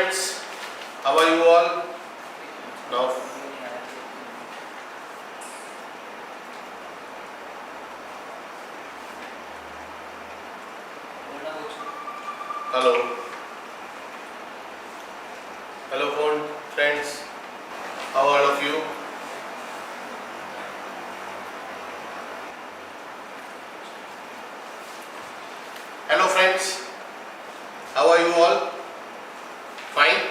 friends, how are you all? Now, hello friends, how are all of you? Hello friends, how are you all? Fine.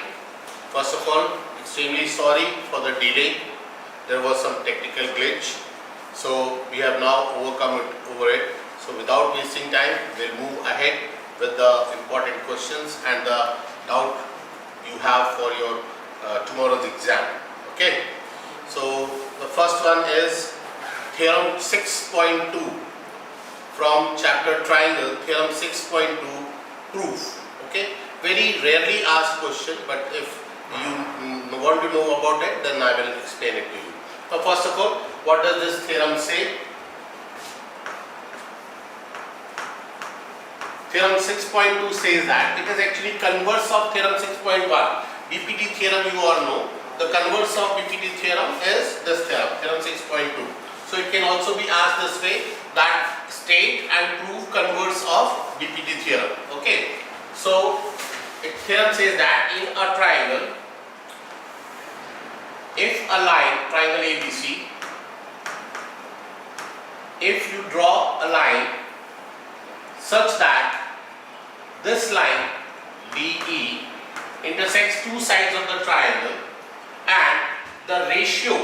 First of all, extremely sorry for the delay. There was some technical glitch, so we have now overcome it. So without wasting time, we'll move ahead with the important questions and the doubt you have for your tomorrow's exam. Okay. So the first one is theorem 6.2 from chapter triangle. Theorem 6.2 proof. Okay. Very rarely asked question, but if you want to know about it, then I will explain it to you. So first of all, what does this theorem say? Theorem 6.2 says that it is actually converse of theorem 6.1. BPT theorem you all know. The converse of BPT theorem is this theorem, theorem 6.2. So it can also be asked this way, that state and prove converse of BPT theorem. Okay. So theorem says that in a triangle, if a line, triangle ABC, if you draw a line such that this line DE intersects two sides of the triangle and the ratio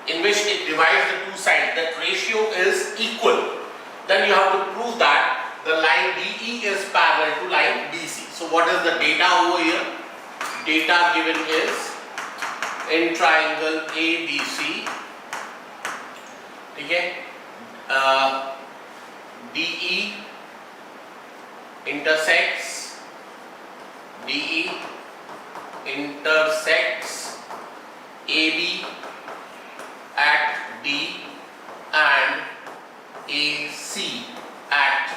in which it divides the two sides, that ratio is equal, then you have to prove that the line DE is parallel to line BC. So what is the data over here? Data given is in triangle ABC, okay, DE intersects AB at D and AC at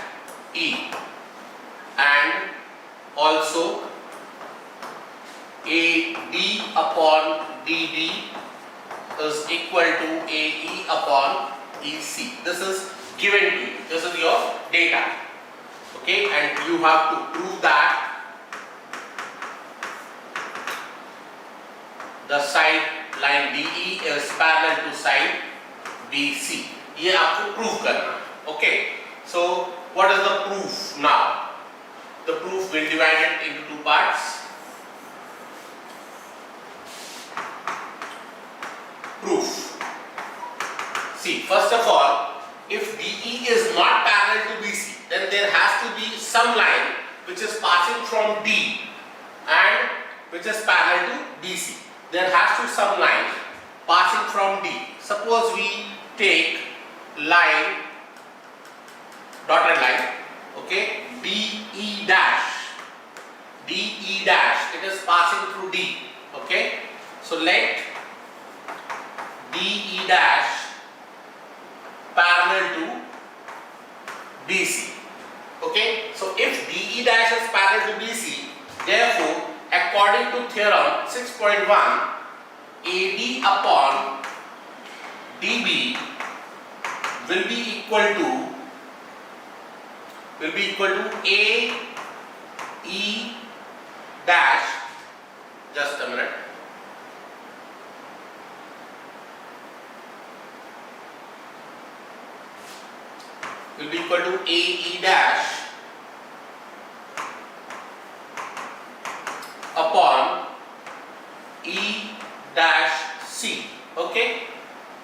E, and also AD upon DD is equal to AE upon EC. This is given to you. This is your data. Okay, and you have to prove that the side line DE is parallel to side BC. ये आपको prove करना. Okay. So what is the proof now? The proof will divide it into two parts. Proof. See, first of all, if DE is not parallel to BC, then there has to be some line which is passing from D and which is parallel to BC. There has to be some line passing from D. Suppose we take line, dotted line, okay, DE dash, it is passing through D, okay. So let DE dash parallel to BC, okay. So if DE dash is parallel to BC, therefore according to theorem 6.1, AD upon DB will be equal to AE dash, just a minute, will be equal to AE dash upon E dash C, okay,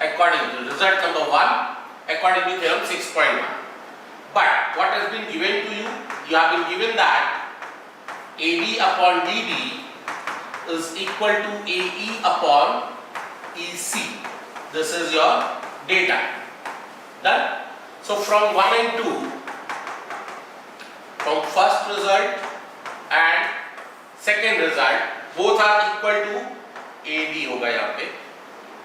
according to result number 1, according to theorem 6.1. But what has been given to you? You have been given that AD upon DB is equal to AE upon EC. This is your data. Done? So from 1 and 2, from first result and second result, both are equal to AD होगा यहाँ पे,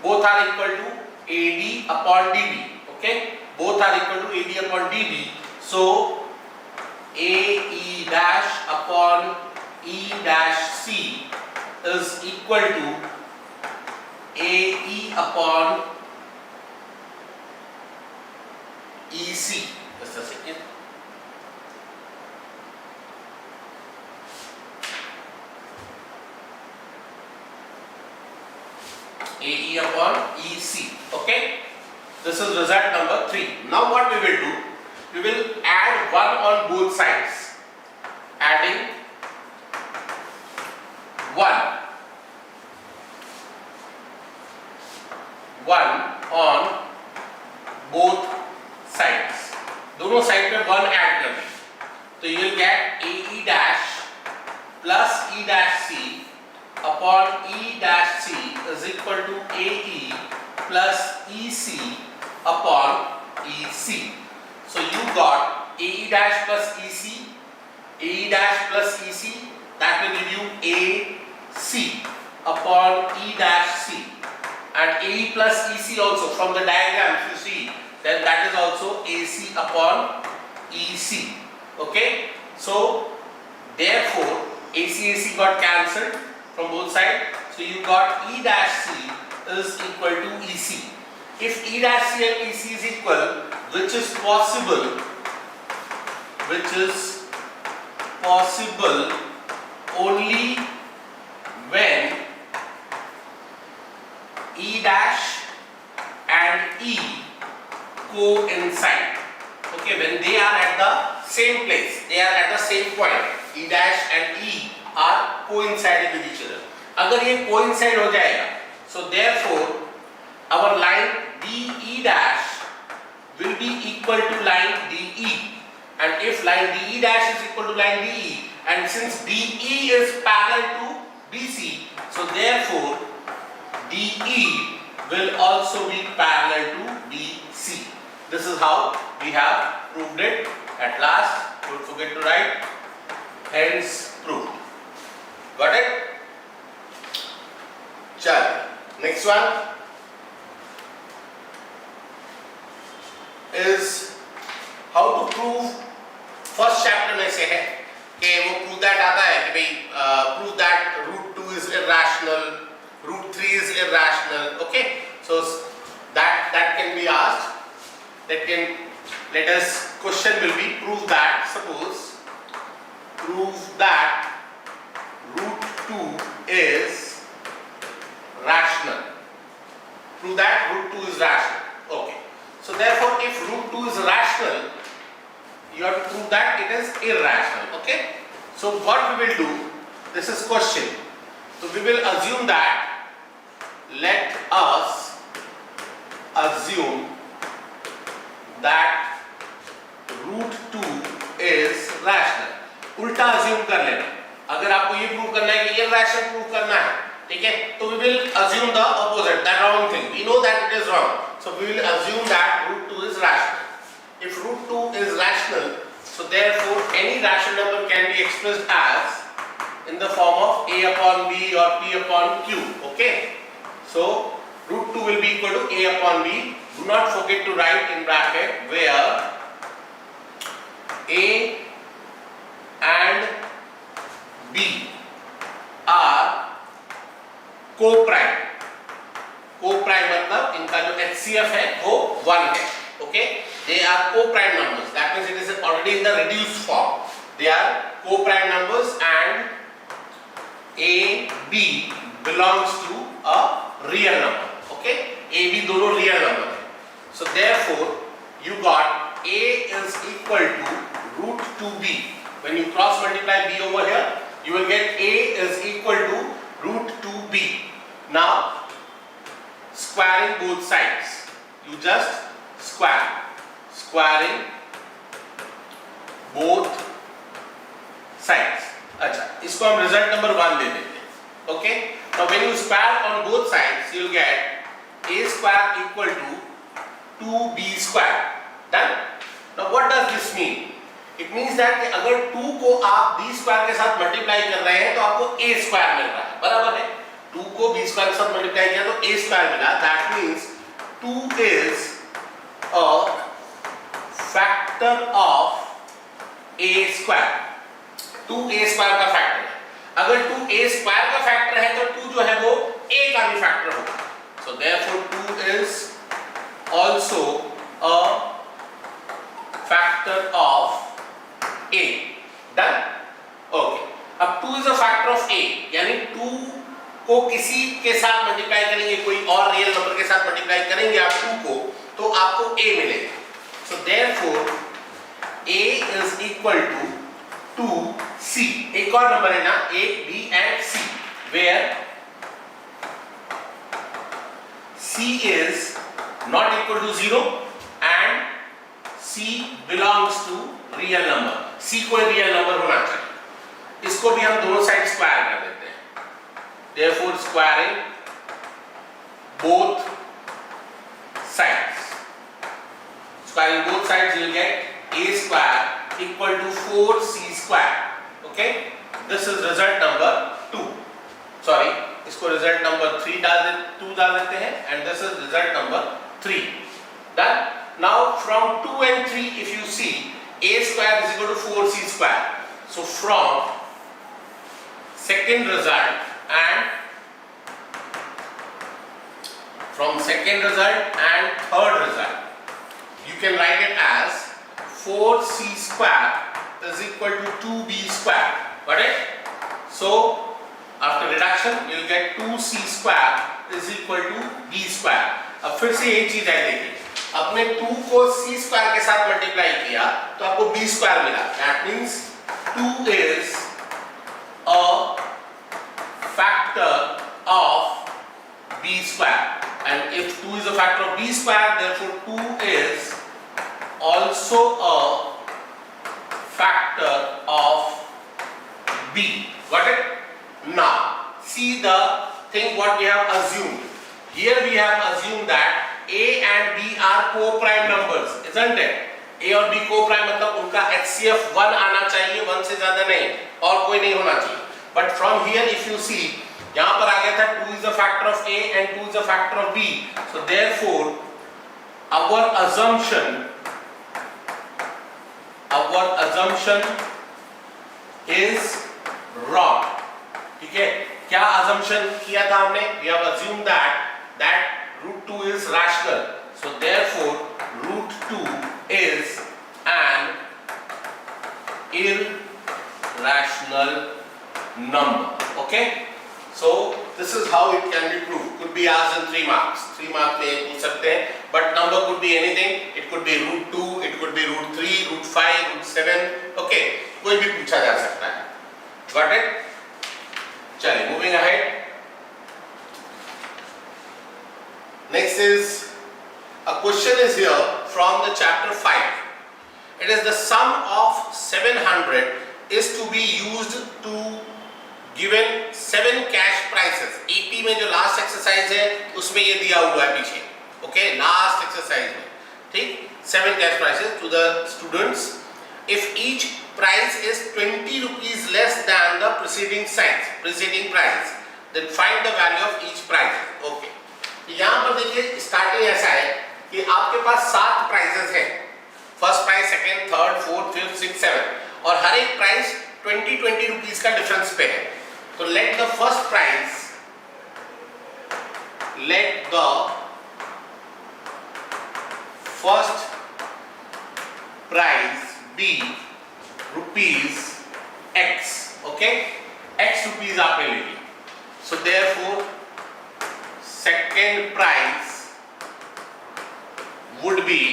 both are equal to AD upon DB, okay, both are equal to AD upon DB. So AE dash upon E dash C is equal to AE upon EC. Just a second. AE upon EC. Okay. This is result number 3. Now what we will do? We will add 1 on both sides. Adding 1 on both sides. दोनों side पे 1 add कर दें तो you will get AE dash plus E dash C upon E dash C is equal to AE plus EC upon EC. So you got AE dash plus EC, AE dash plus EC, that will give you AC upon E dash C, and AE plus EC also from the diagram if you see, then that is also AC upon EC. Okay, so therefore AC got cancelled from both sides, so you got E dash C is equal to EC. If E dash C and EC is equal, which is possible only when E dash and E coincide. Okay, when they are at the same place, they are at the same point, E dash and E are coinciding with each other. अगर ये coincide हो जाएगा, so therefore our line DE dash will be equal to line DE, and if line DE dash is equal to line DE, and since DE is parallel to BC, so therefore DE will also be parallel to BC. This is how we have proved it at last. Don't forget to write, hence proved. Got it? Chal. Next one is how to prove. First chapter में से है कि वो prove that आता है कि भाई prove that root 2 is irrational, root 3 is irrational. Okay, so that can be asked. Let us question will be prove that. Suppose prove that root 2 is rational. Prove that root 2 is rational. Okay. So therefore, if root 2 is rational, you have to prove that it is irrational. Okay. So what we will do? This is question. So we will assume that. Let us assume that root 2 is rational. उल्टा assume कर लेना. अगर आपको ये prove करना है कि irrational prove करना है, ठीक है? तो we will assume the opposite, the wrong thing. We know that it is wrong, so we will assume that root 2 is rational. If root 2 is rational, so therefore any rational number can be expressed as in the form of a upon b or p upon q. Okay? So root 2 will be equal to a upon b. Do not forget to write in bracket where a and b are co-prime. Co-prime मतलब इनका जो HCF है वो 1 है. Okay? They are co-prime numbers. That means it is already in the reduced form. They are co-prime numbers and A, B belongs to a real number. Okay? A, B दोनों real number है. So therefore, you got A is equal to root 2B. When you cross multiply B over here, you will get A is equal to root 2B. Now, squaring both sides. You just squaring both sides. अच्छा, इसको हम result number 1 दे देंगे. Okay? Now when you square on both sides, you will get a square equal to 2b square. Done? Now what does this mean? It means that अगर 2 को आप b square के साथ multiply कर रहे हैं तो आपको a square मिल रहा है. बराबर है? 2 को b square के साथ multiply किया तो a square मिला. That means 2 is a factor of a square. 2 a square का factor है. अगर 2 a स्क्वायर का फैक्टर है तो 2 जो है वो a का भी फैक्टर होगा. So therefore 2 is also a factor of a. Done? Okay. अब 2 is a factor of a, यानी 2 को किसी के साथ मल्टीप्लाई करेंगे, कोई और रियल नंबर के साथ मल्टीप्लाई करेंगे आप 2 को, तो आपको a मिलेगा. So therefore a is equal to 2c. एक और नंबर है ना, a, b and c, where c is not equal to 0 and c belongs to real number. c कोई रियल नंबर होना चाहिए. इसको भी हम दोनों साइड स्क्वायर कर देते हैं. Therefore squaring both sides. Squaring both sides you will get a square equal to 4c square. Okay? This is result number 2. Sorry, इसको result number 2 डाल देते हैं and this is result number 3. Done? Now from 2 and 3 if you see a square is equal to 4c square. So from second result and third result you can write it as 4c square is equal to 2b square. Got it? So after reduction you will get 2c square is equal to b square. अब फिर से एक चीज है, देखिए आपने 2 को c square के साथ मल्टीप्लाई किया तो आपको b स्क्वायर मिला. That means 2 is a factor of b square, and if 2 is a factor of b square, therefore 2 is also a factor of b. Got it? Now see the thing what we have assumed. Here we have assumed that a and b are co-prime numbers, isn't it? a और b co-prime मतलब उनका HCF 1 आना चाहिए, 1 से ज्यादा नहीं, और कोई नहीं होना चाहिए. But from here if you see, यहाँ पर आ गया था 2 is a factor of a and 2 is a factor of b. So therefore our assumption is wrong. ठीक है? क्या assumption किया था हमने? We have assumed that root 2 is rational. So therefore root 2 is an irrational number. Okay? So this is how it can be proved. Could be asked in 3 marks. 3 marks में पूछ सकते हैं. But number could be anything. It could be root 2, it could be root 3, root 5, root 7. Okay? कोई भी पूछा जा सकता है. Got it? चलिए moving ahead. Next is a question is here from the chapter 5. It is the sum of 700 is to be used to given 7 cash prizes. AP में जो last exercise है उसमें ये दिया हुआ है पीछे. Okay, last exercise में, ठीक? 7 cash prizes to the students. If each prize is 20 rupees less than the preceding prize, then find the value of each prize. Okay. यहाँ पर देखिए स्टार्टिंग ऐसा है कि आपके पास 7 प्राइजेस हैं. First prize, second, third, fourth, fifth, six, seven, और हर एक प्राइस 20 रुपीस का डिफरेंस पे है. तो let the first prize be rupees x. Okay, x rupees आपने ले ली. So therefore second prize would be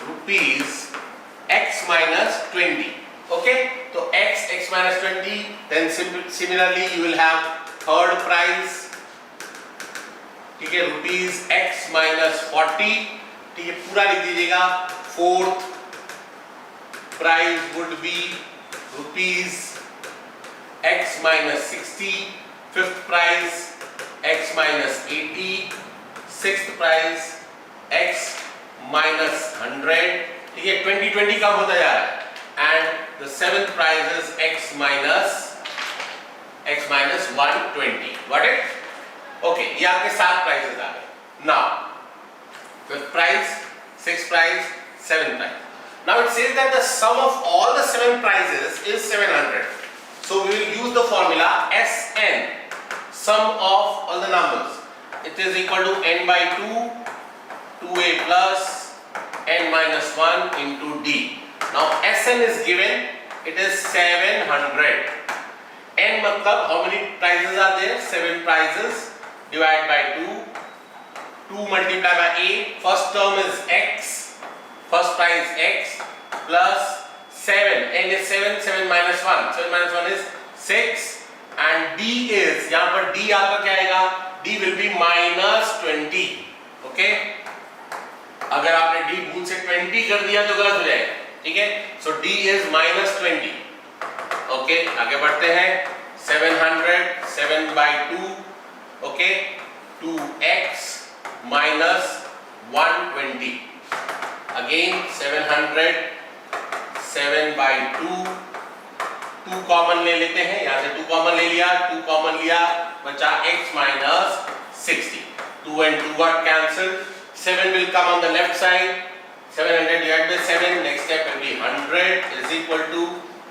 rupees x minus 20. Okay, so x minus 20. Then similarly you will have third prize, ठीक है, rupees x minus 40. ठीक है, पूरा लिख दीजिएगा. Fourth prize would be rupees x minus 60. Fifth prize x minus 80, sixth prize x minus 100. ठीक है, 20 कम होता जा रहा है. And the seventh prize is x minus 120. Got it? Okay, ये आपके 7 prizes आ गए. Now fifth prize, sixth prize, seventh prize. Now it says that the sum of all the 7 prizes is 700. So we will use the formula Sn, sum of all the numbers. It is equal to n by 2, 2a plus n minus 1 into d. Now Sn is given, it is 700. N matlab how many prizes are there? 7 prizes. Divide by 2. 2 multiplied by a. First term is x. First prize x plus 7. N is 7. 7 minus 1. 7 minus 1 is 6. And d is, यहाँ पर d आपका क्या आएगा? d will be minus 20. Okay? अगर आपने d भूल से 20 कर दिया तो गलत हो जाएगा. ठीक है? So d is minus 20. Okay? आगे बढ़ते हैं. 700 7 by 2. Okay, 2x minus 120. Again 700 7 by 2. 2 common ले लेते हैं, यहाँ से 2 कॉमन ले लिया, 2 कॉमन लिया, बचा x minus 60. 2 and 2 got cancelled. 7 will come on the left side. 700 divided by 7. Next step will be 100 is equal to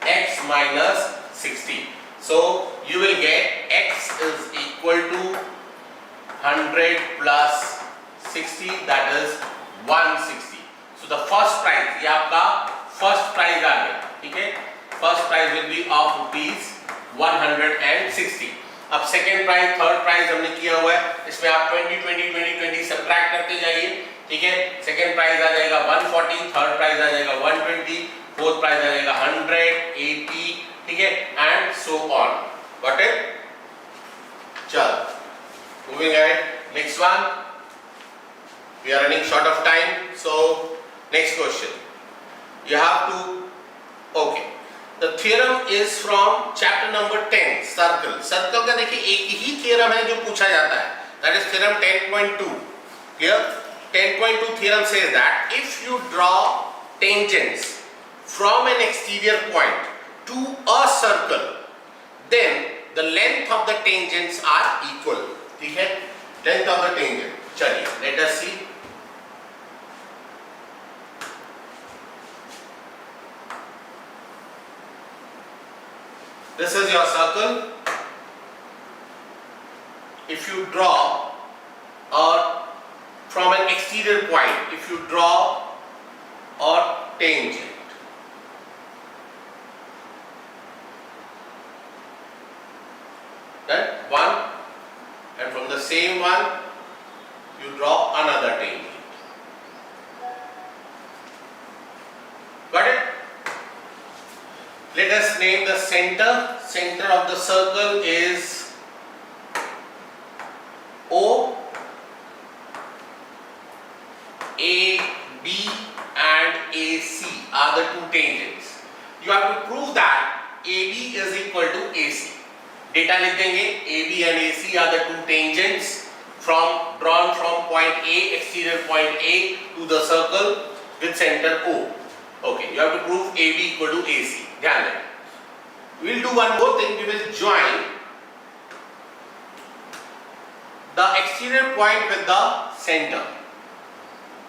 x minus 60. So you will get x is equal to 100 plus 60, that is 160. So the first prize, ये आपका first prize आ गया, ठीक है? First prize will be of rupees 160. अब second prize, third prize हमने किया हुआ है, इसमें आप 20 20 20 20 subtract करते जाइए, ठीक है? Second prize आ जाएगा 140, third prize आ जाएगा 120, fourth prize आ जाएगा 100, 80, ठीक है? And so on. Got it? चल. Moving ahead. Next one. We are running short of time. So next question. You have to. Okay. The theorem is from chapter number 10. Circle. Circle का देखिए एक ही theorem है जो पूछा जाता है. That is theorem 10.2. Clear? 10.2 theorem says that if you draw tangents from an exterior point to a circle, then the length of the tangents are equal. ठीक है? Length of the tangent. चलिए, let us see. This is your circle. If you draw from an exterior point, if you draw a tangent, that one, and from the same one you draw another tangent. Got it? Let us name the center. Center of the circle is O. A, B and AC are the two tangents. You have to prove that AB is equal to AC. Data लिख देंगे. AB and AC are the two tangents drawn from point A, exterior point A to the circle with center O. Okay, you have to prove AB equal to AC. ध्यान दें. We will do one more thing. We will join the exterior point with the center.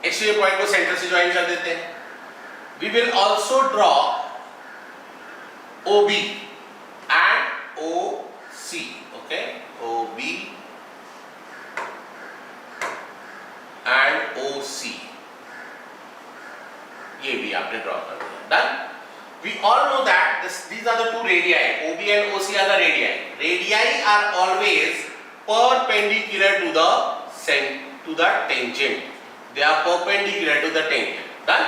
Exterior point को center से join कर देते हैं. We will also draw OB and OC. Okay, OB and OC. ये भी आपने draw कर दिया. Done. We all know that these are the two radii. OB and OC are the radii. Radii are always perpendicular to the tangent. They are perpendicular to the tangent. Done.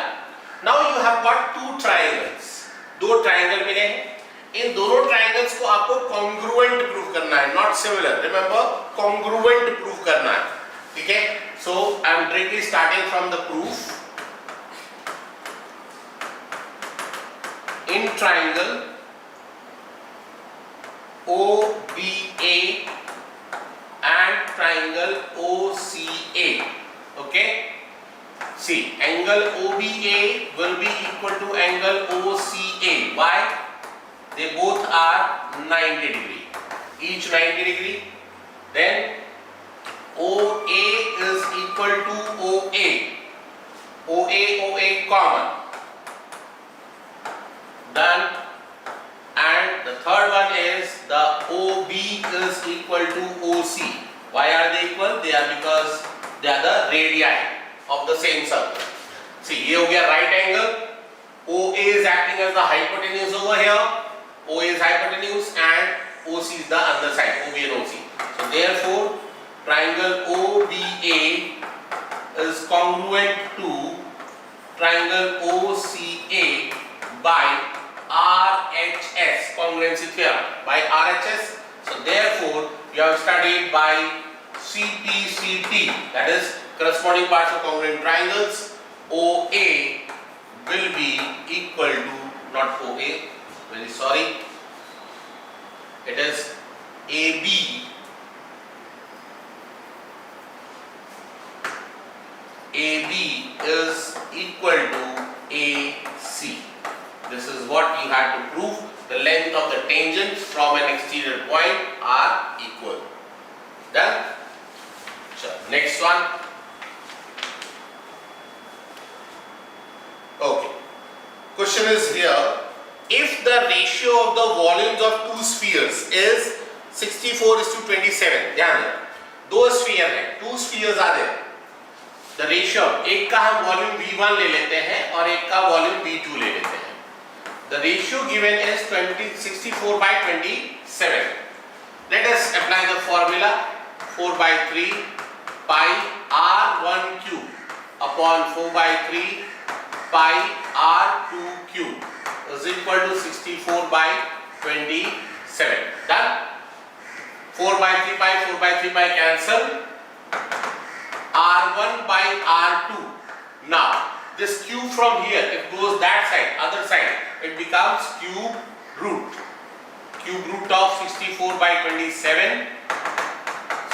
Now you have got two triangles. दो triangle मिले हैं. इन दोनों triangles को आपको congruent prove करना है, not similar. Remember, congruent prove करना है. ठीक है? So I am directly starting from the proof. In triangle OBA and triangle OCA, okay, see, angle OBA will be equal to angle OCA. Why? They both are 90 degree, each 90 degree. Then OA is equal to OA, OA common. Done. And and the third one is the OB is equal to OC. Why are they equal? They are because they are the radii of the same circle. See, ये हो गया right angle. OA is acting as the hypotenuse over here. OA is hypotenuse and OC is the other side, OB and OC. So therefore, triangle OBA is congruent to triangle OCA by RHS, congruency theorem, by RHS. So therefore, you have studied by CPCT, that is corresponding parts of congruent triangles. OA will be equal to, not OA, very sorry, it is AB. AB is equal to AC. This is what you had to prove. The length of the tangents from an exterior point are equal. Done? Sure. Next one. Okay. Question is here. If the ratio of the volumes of two spheres is 64:27, ध्यान दें, दो sphere हैं, two spheres are there. The ratio, एक का हम volume V1 ले लेते हैं और एक का वॉल्यूम V2 ले लेते हैं. The ratio given is 64/27. Let us apply the formula 4/3 pi r1 cube upon 4/3 pi r2 cube is equal to 64/27. Done? 4/3 pi, 4/3 pi cancel. R1 by R2. Now, this cube from here, it goes that side, other side, it becomes cube root. Cube root of 64/27.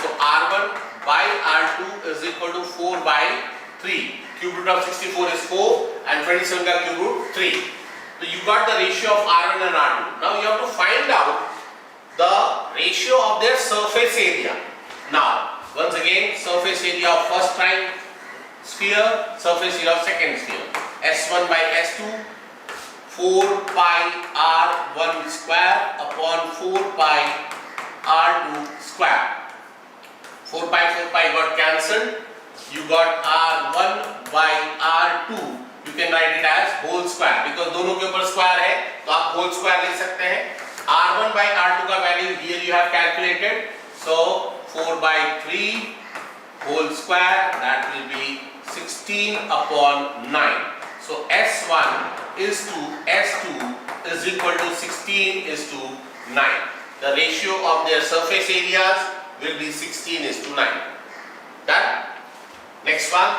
So, R1 by R2 is equal to 4/3. Cube root of 64 is 4 and 27 ka cube root 3. So, you got the ratio of R1 and R2. Now, you have to find out the ratio of their surface area. Now, once again, surface area of first triangle sphere, surface area of second sphere. S1 by S2, 4 pi R1 square upon 4 pi R2 square. 4 pi got cancelled. You got R1 by R2. You can write it as whole square because दोनों के ऊपर square है, तो आप whole square ले सकते हैं. R1 by R2 का value here you have calculated. So 4/3 whole square, that will be 16/9. So S1 is to S2 is equal to 16:9. The ratio of their surface areas will be 16:9. Done? Next one.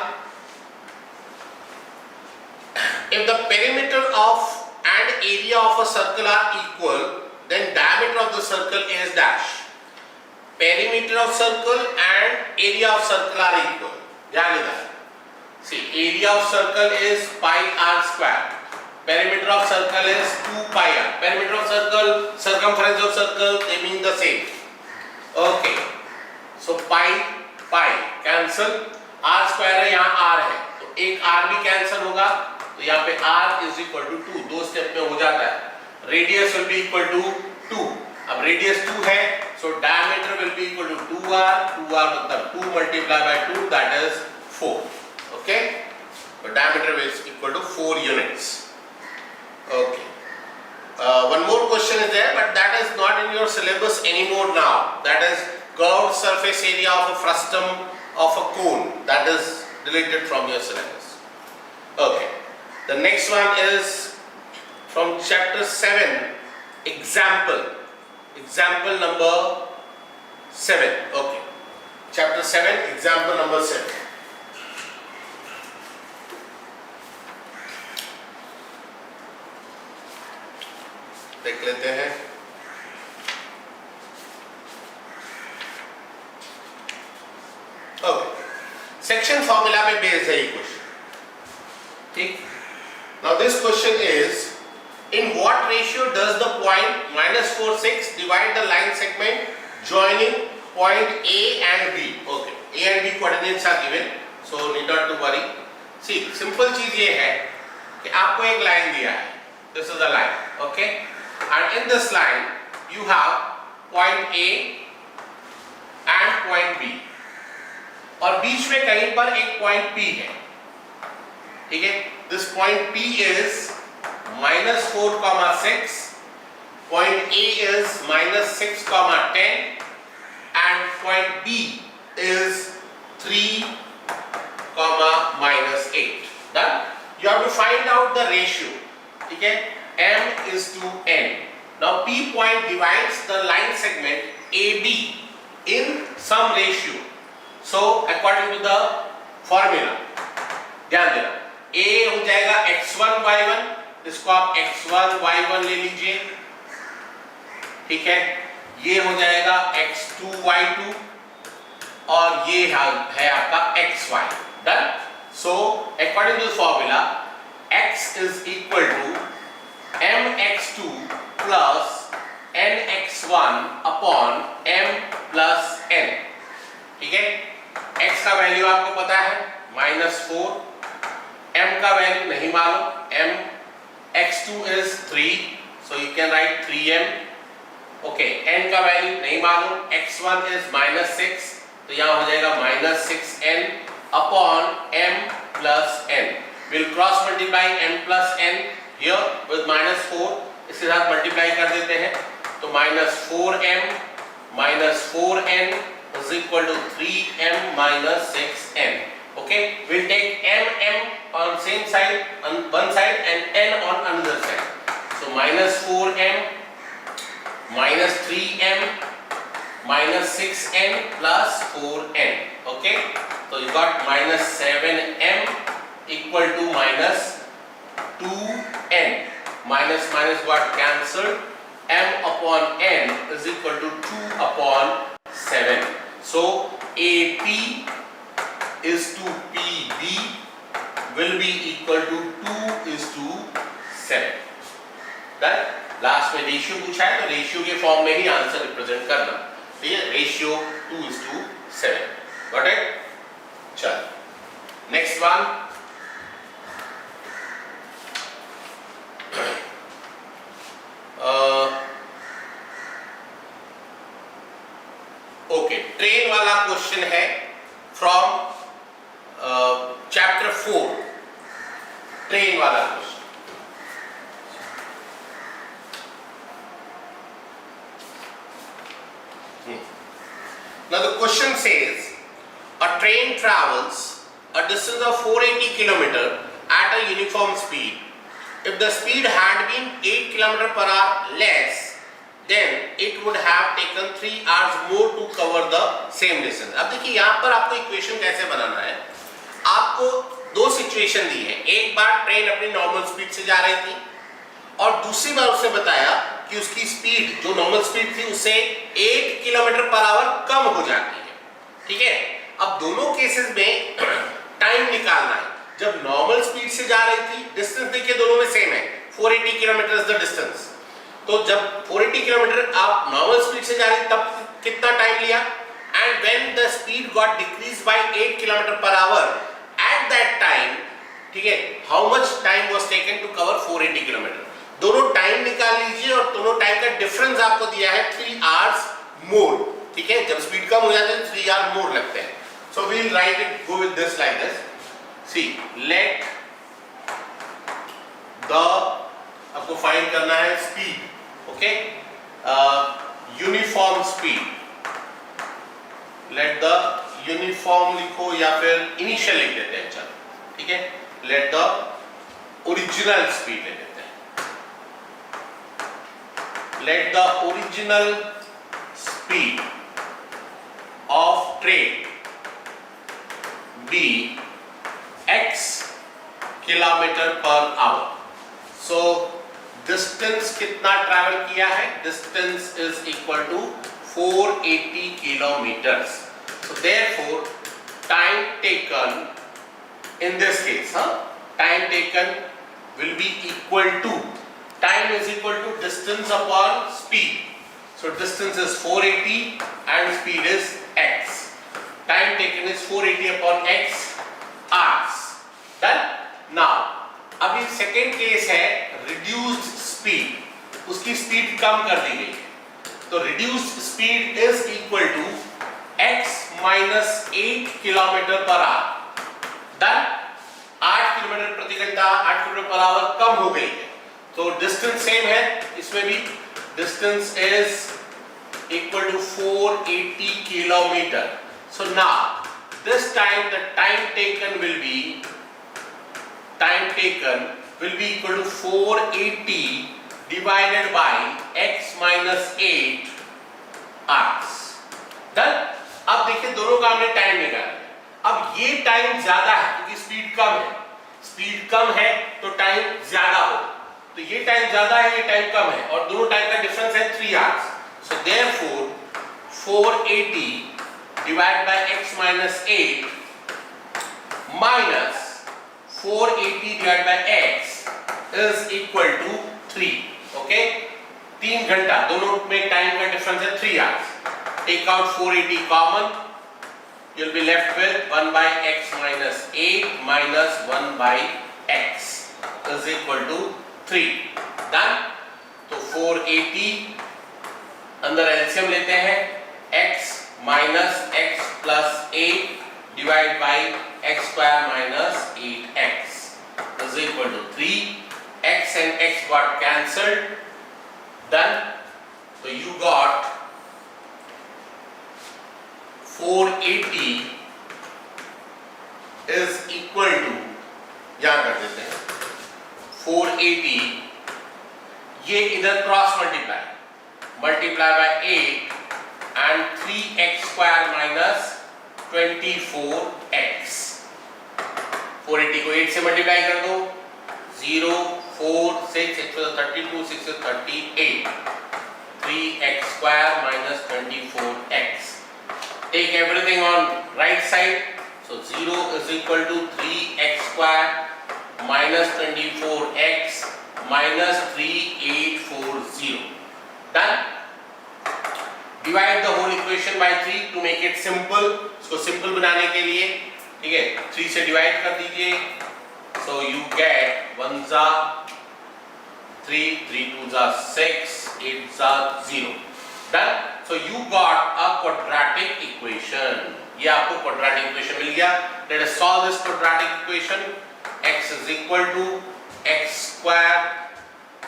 If the perimeter of and area of a circle are equal, then diameter of the circle is dash. Perimeter of circle and area of circle are equal. ध्यान देना. See, area of circle is pi r square. Perimeter of circle is 2 pi r. Perimeter of circle, circumference of circle, they mean the same. Okay. So pi cancel. R square है, यहाँ r है, तो एक r भी cancel होगा, तो यहाँ पे r is equal to 2. दो स्टेप में हो जाता है. Radius will be equal to 2. अब radius 2 है, so diameter will be equal to 2r. 2r मतलब 2 multiplied by 2, that is 4. Okay? So diameter is equal to 4 units. Okay. One more question is there, but that is not in your syllabus anymore now. That is curved surface area of a frustum of a cone. That is deleted from your syllabus. Okay. The next one is from chapter 7, example. Example number 7. Okay. Chapter 7, example number 7. देख लेते हैं. Okay. Section formula पे based है ये question. ठीक. Now this question is, in what ratio does the point -4, 6 divide the line segment joining point A and B? Okay. A and B coordinates are given, so need not to worry. See, simple चीज ये है कि आपको एक line दिया है. This is a line. Okay. and in this line you have point A and point B, और बीच में कहीं पर एक point P है, ठीक है. This point P is -4,6, point A is -6,10 and point B is 3, -8. Done? You have to find out the ratio, ठीक है, M is to N. Now P point divides the line segment AB in some ratio. So according to the formula, ध्यान देना, A हो जाएगा x1 y1, इसको आप x1 y1 ले लीजिए, ठीक है. ये हो जाएगा x2 y2 और ये है आपका xy. Done? So according to the formula, x is equal to mx2 plus nx1 upon m plus n. ठीक है. x का वैल्यू आपको पता है -4, m का वैल्यू नहीं मालूम, m x2 is 3, so you can write 3m. Okay, n का वैल्यू नहीं मालूम, x1 is -6, तो यहाँ हो जाएगा -6n upon m plus n. We'll cross multiply m plus n here with -4, इसके साथ मल्टीप्लाई कर देते हैं, तो -4m minus 4n is equal to 3m minus 6n. Okay, we'll take m on same side on one side and n on another side. So -4m minus 3m minus 6n plus 4n. Okay, so you got -7m equal to -2n. Minus got cancelled. M upon n is equal to 2 upon 7. So AP is to PB will be equal to 2 is to 7. Right? Last में ratio पूछा है तो ratio के form में ही answer represent करना. ठीक है, ratio 2 is to 7. Got it? चल नेक्स्ट वन. ओके, ट्रेन वाला क्वेश्चन है फ्रॉम चैप्टर 4. ट्रेन वाला question. Now the question says a train travels a distance of 480 km at a uniform speed. If the speed had been 8 km per hour less, then it would have taken 3 hours more to cover the same distance. अब देखिए यहाँ पर आपको equation कैसे बनाना है. आपको दो situation दी है. एक बार ट्रेन अपनी नॉर्मल स्पीड से जा रही थी और दूसरी बार उसने बताया कि उसकी स्पीड जो नॉर्मल स्पीड थी उससे 8 किलोमीटर पर आवर कम हो जाती है. ठीक है, अब दोनों केसेस में टाइम निकालना है. जब नॉर्मल स्पीड से जा रही थी, डिस्टेंस देखिए दोनों में सेम है, 480 किलोमीटर इज द डिस्टेंस. तो जब 480 किलोमीटर आप नॉर्मल स्पीड से जा रही तब कितना टाइम लिया, and when the speed got decrease by 8 kilometre per hour at that time, ठीक है, how much time was taken to cover 480 kilometre. दोनों टाइम निकाल लीजिए और दोनों टाइम का डिफरेंस आपको दिया है 3 आवर्स मोर. ठीक है, जब स्पीड कम हो जाती है 3 आवर मोर लगते हैं. So we will write it, go with this like this. See let the, आपको फाइंड करना है speed. Okay, uniform speed. Let the uniform लिखो या फिर इनिशियल लिख देते हैं. चलो ठीक है, लेट द ओरिजिनल स्पीड ले लेते हैं. Let the original speed of train be x kilometer per hour. So distance कितना travel किया है? Distance is equal to 480 kilometers. So therefore time taken in this case, time taken will be equal to, time is equal to distance upon speed. So distance is 480 and speed is x. Time taken is 480 upon x hours. Done? Now, अभी second case है reduced speed. उसकी speed कम कर दी गई है। तो reduced speed is equal to x minus 8 kilometre per hour. Done. 8 kilometre प्रति घंटा, 8 किलोमीटर पर आवर कम हो गई है। तो डिस्टेंस सेम है, इसमें भी distance is equal to 480 kilometre. So now this time the time taken will be equal to 480 divided by x minus 8 hours. Done? अब देखिए दोनों का हमने टाइम निकाला। अब ये टाइम ज्यादा है क्योंकि स्पीड कम है, स्पीड कम है तो टाइम ज्यादा हो, तो ये टाइम ज्यादा है, ये टाइम कम है, और दोनों टाइम का डिफरेंस है 3 hours. So therefore 480 divided by x minus 8 minus 480 divided by x is equal to 3. Okay? 3 घंटा, दोनों में टाइम का डिफरेंस है 3 hours. Take out 480 common, you'll be left with 1 by x minus 8 minus 1 by x is equal to 3. Done? तो 480 अंदर LCM लेते हैं, x minus x plus 8 divided by x square minus 8x is equal to 3. X and x got cancelled. Done. So you got 480 is equal to, यहां कर देते हैं 480, ये इधर cross multiply by 8 and 3x square minus 24x. 480 को 8 से multiply कर दो, 0 4 6 6 32 6 38, 3x square minus 24x. Take everything on right side, so 0 is equal to 3x square minus 24x minus 3840. Done. Divide the whole equation by 3 to make it simple. इसको simple बनाने के लिए, ठीक है, 3 से divide कर दीजिए. So you get 1 जा 3, 3 2 जा 6, 8 जा 0. Done. So you got a quadratic equation. ये आपको quadratic equation मिल गया. Let us solve this quadratic equation. X is equal to x square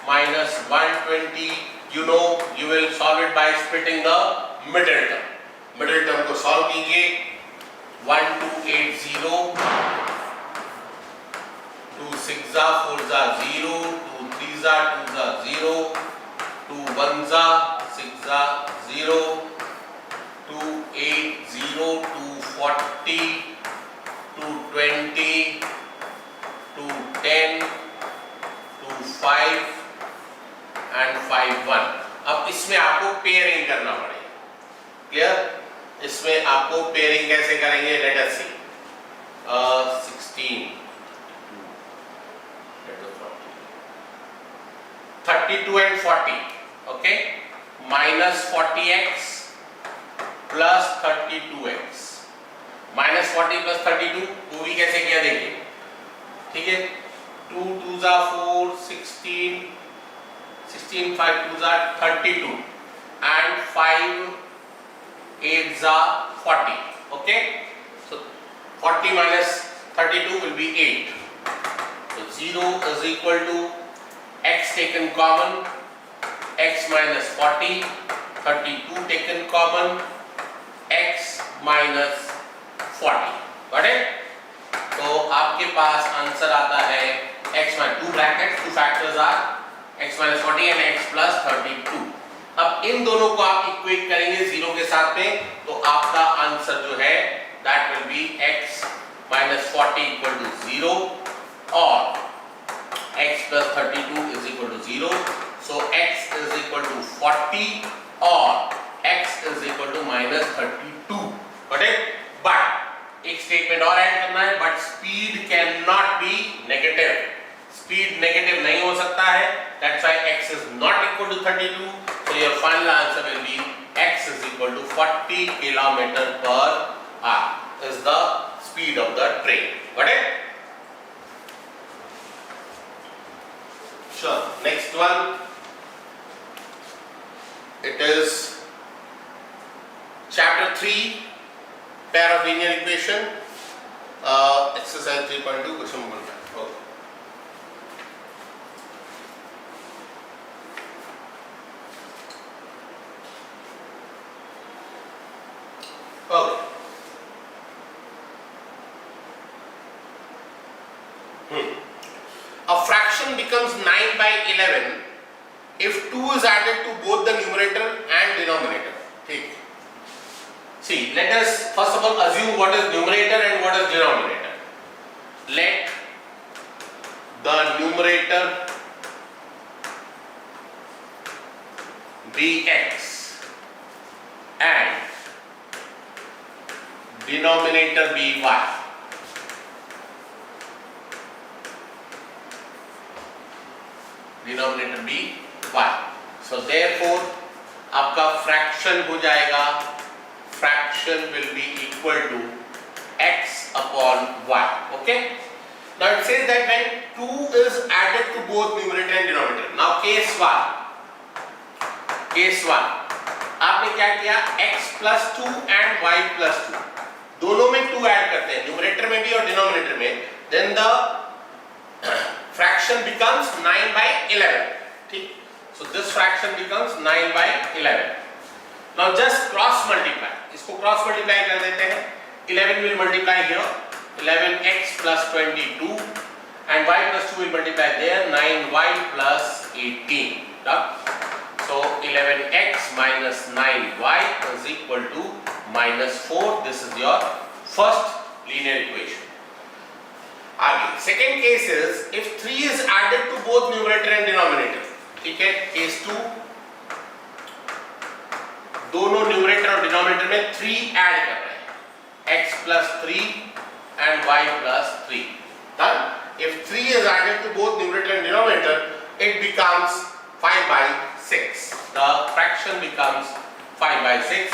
minus 120. You know you will solve it by splitting the middle term. Middle term को solve कीजिए. 1280, 2 6 जा 4 जा 0, 2 3 जा 2 जा 0, 2 1 जा 6 जा 0, 2 8 0, 2 40, 2 20, 2 10, 2 5 and 5 1. अब इसमें आपको पेयरिंग करना पड़ेगा. क्लियर? इसमें आपको पेयरिंग कैसे करेंगे? Let us see. 16 32 and 40. Okay? Minus 40x plus 32x. Minus 40 plus 32 वो भी कैसे किया देखिए. ठीक है? 2 2 जा 4, 16 16 5 2 जा 32 and 5 8 जा 40. Okay? So 40 minus 32 will be 8. So 0 is equal to x taken common, x minus 40, 32 taken common, x minus 40. Got it? तो आपके पास आंसर आता है x minus 2 brackets, 2 factors are x minus 40 and x plus 32. अब इन दोनों को आप equate करेंगे 0 के साथ में, तो आपका आंसर जो है that will be x minus 40 equal to 0 और x plus 32 is equal to 0. So x is equal to 40 और x is equal to minus 32. Got it? But एक स्टेटमेंट और ऐड करना है, but speed cannot be negative. Speed negative नहीं हो सकता है. That's why x is not equal to 32. So your final answer will be x is equal to 40 km per hour is the speed of the train. Got it? Sure. Next one. It is chapter 3, pair of linear equation, exercise 3.2, question number 5. Okay. Okay. A fraction becomes 9 by 11 if 2 is added to both the numerator and denominator. Okay. See, let us first of all assume what is numerator and what is denominator. Let the numerator be x and denominator be y. Denominator be y. So therefore आपका fraction हो जाएगा, fraction will be equal to x upon y. Okay. Now it says that when 2 is added to both numerator and denominator. Now case 1. आपने क्या किया, x plus 2 and y plus 2 दोनों में 2 add करते हैं, न्यूमरेटर में भी और डिनोमिनेटर में, then the fraction becomes 9 by 11. ठीक, so this fraction becomes 9 by 11. Now just cross multiply, इसको cross multiply कर देते हैं. 11 will multiply here, 11x plus 22 and y plus 2 will multiply there, 9y plus 18. Done. So 11x minus 9y is equal to minus 4. This is your first linear equation. आगे second case is if 3 is added to both numerator and denominator. ठीक है, case 2 दोनों numerator और denominator में 3 add कर रहे हैं, x plus 3 and y plus 3. Done. If 3 is added to both numerator and denominator, it becomes 5 by 6. The fraction becomes 5 by 6.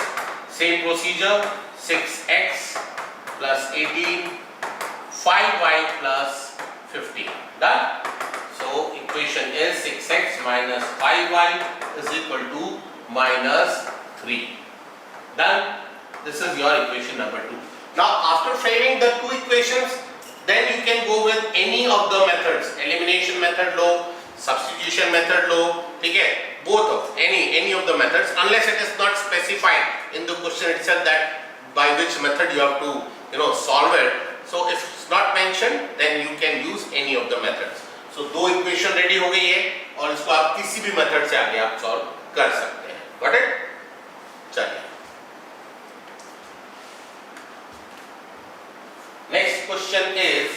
Same procedure, 6x plus 18, 5y plus 15. Done. So equation is 6x minus 5y is equal to minus 3. Done. This is your equation number 2. Now after framing the two equations, then you can go with any of the methods. Elimination method low, substitution method लो, ठीक है, both of any of the methods, unless it is not specified in the question itself that by which method you have to solve it. So if it's not mentioned, then you can use any of the methods. So दो equation ready हो गई है और इसको आप किसी भी method से आगे आप solve कर सकते हैं. Got it? चलिए. Next question is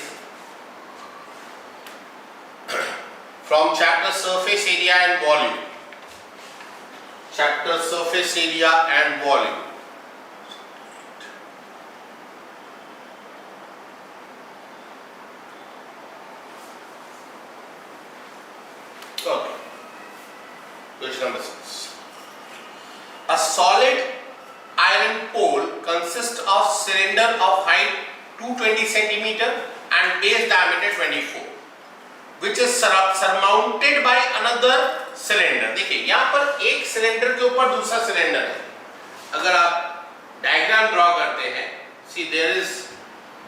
from chapter surface area and volume. Chapter surface area and volume. Okay. Question number 6. A solid iron pole consists of cylinder of height 220 centimeter and base diameter 24, which is surmounted by another cylinder. देखिए यहाँ पर एक cylinder के ऊपर दूसरा cylinder है. अगर आप डायग्राम ड्रॉ करते हैं, see there is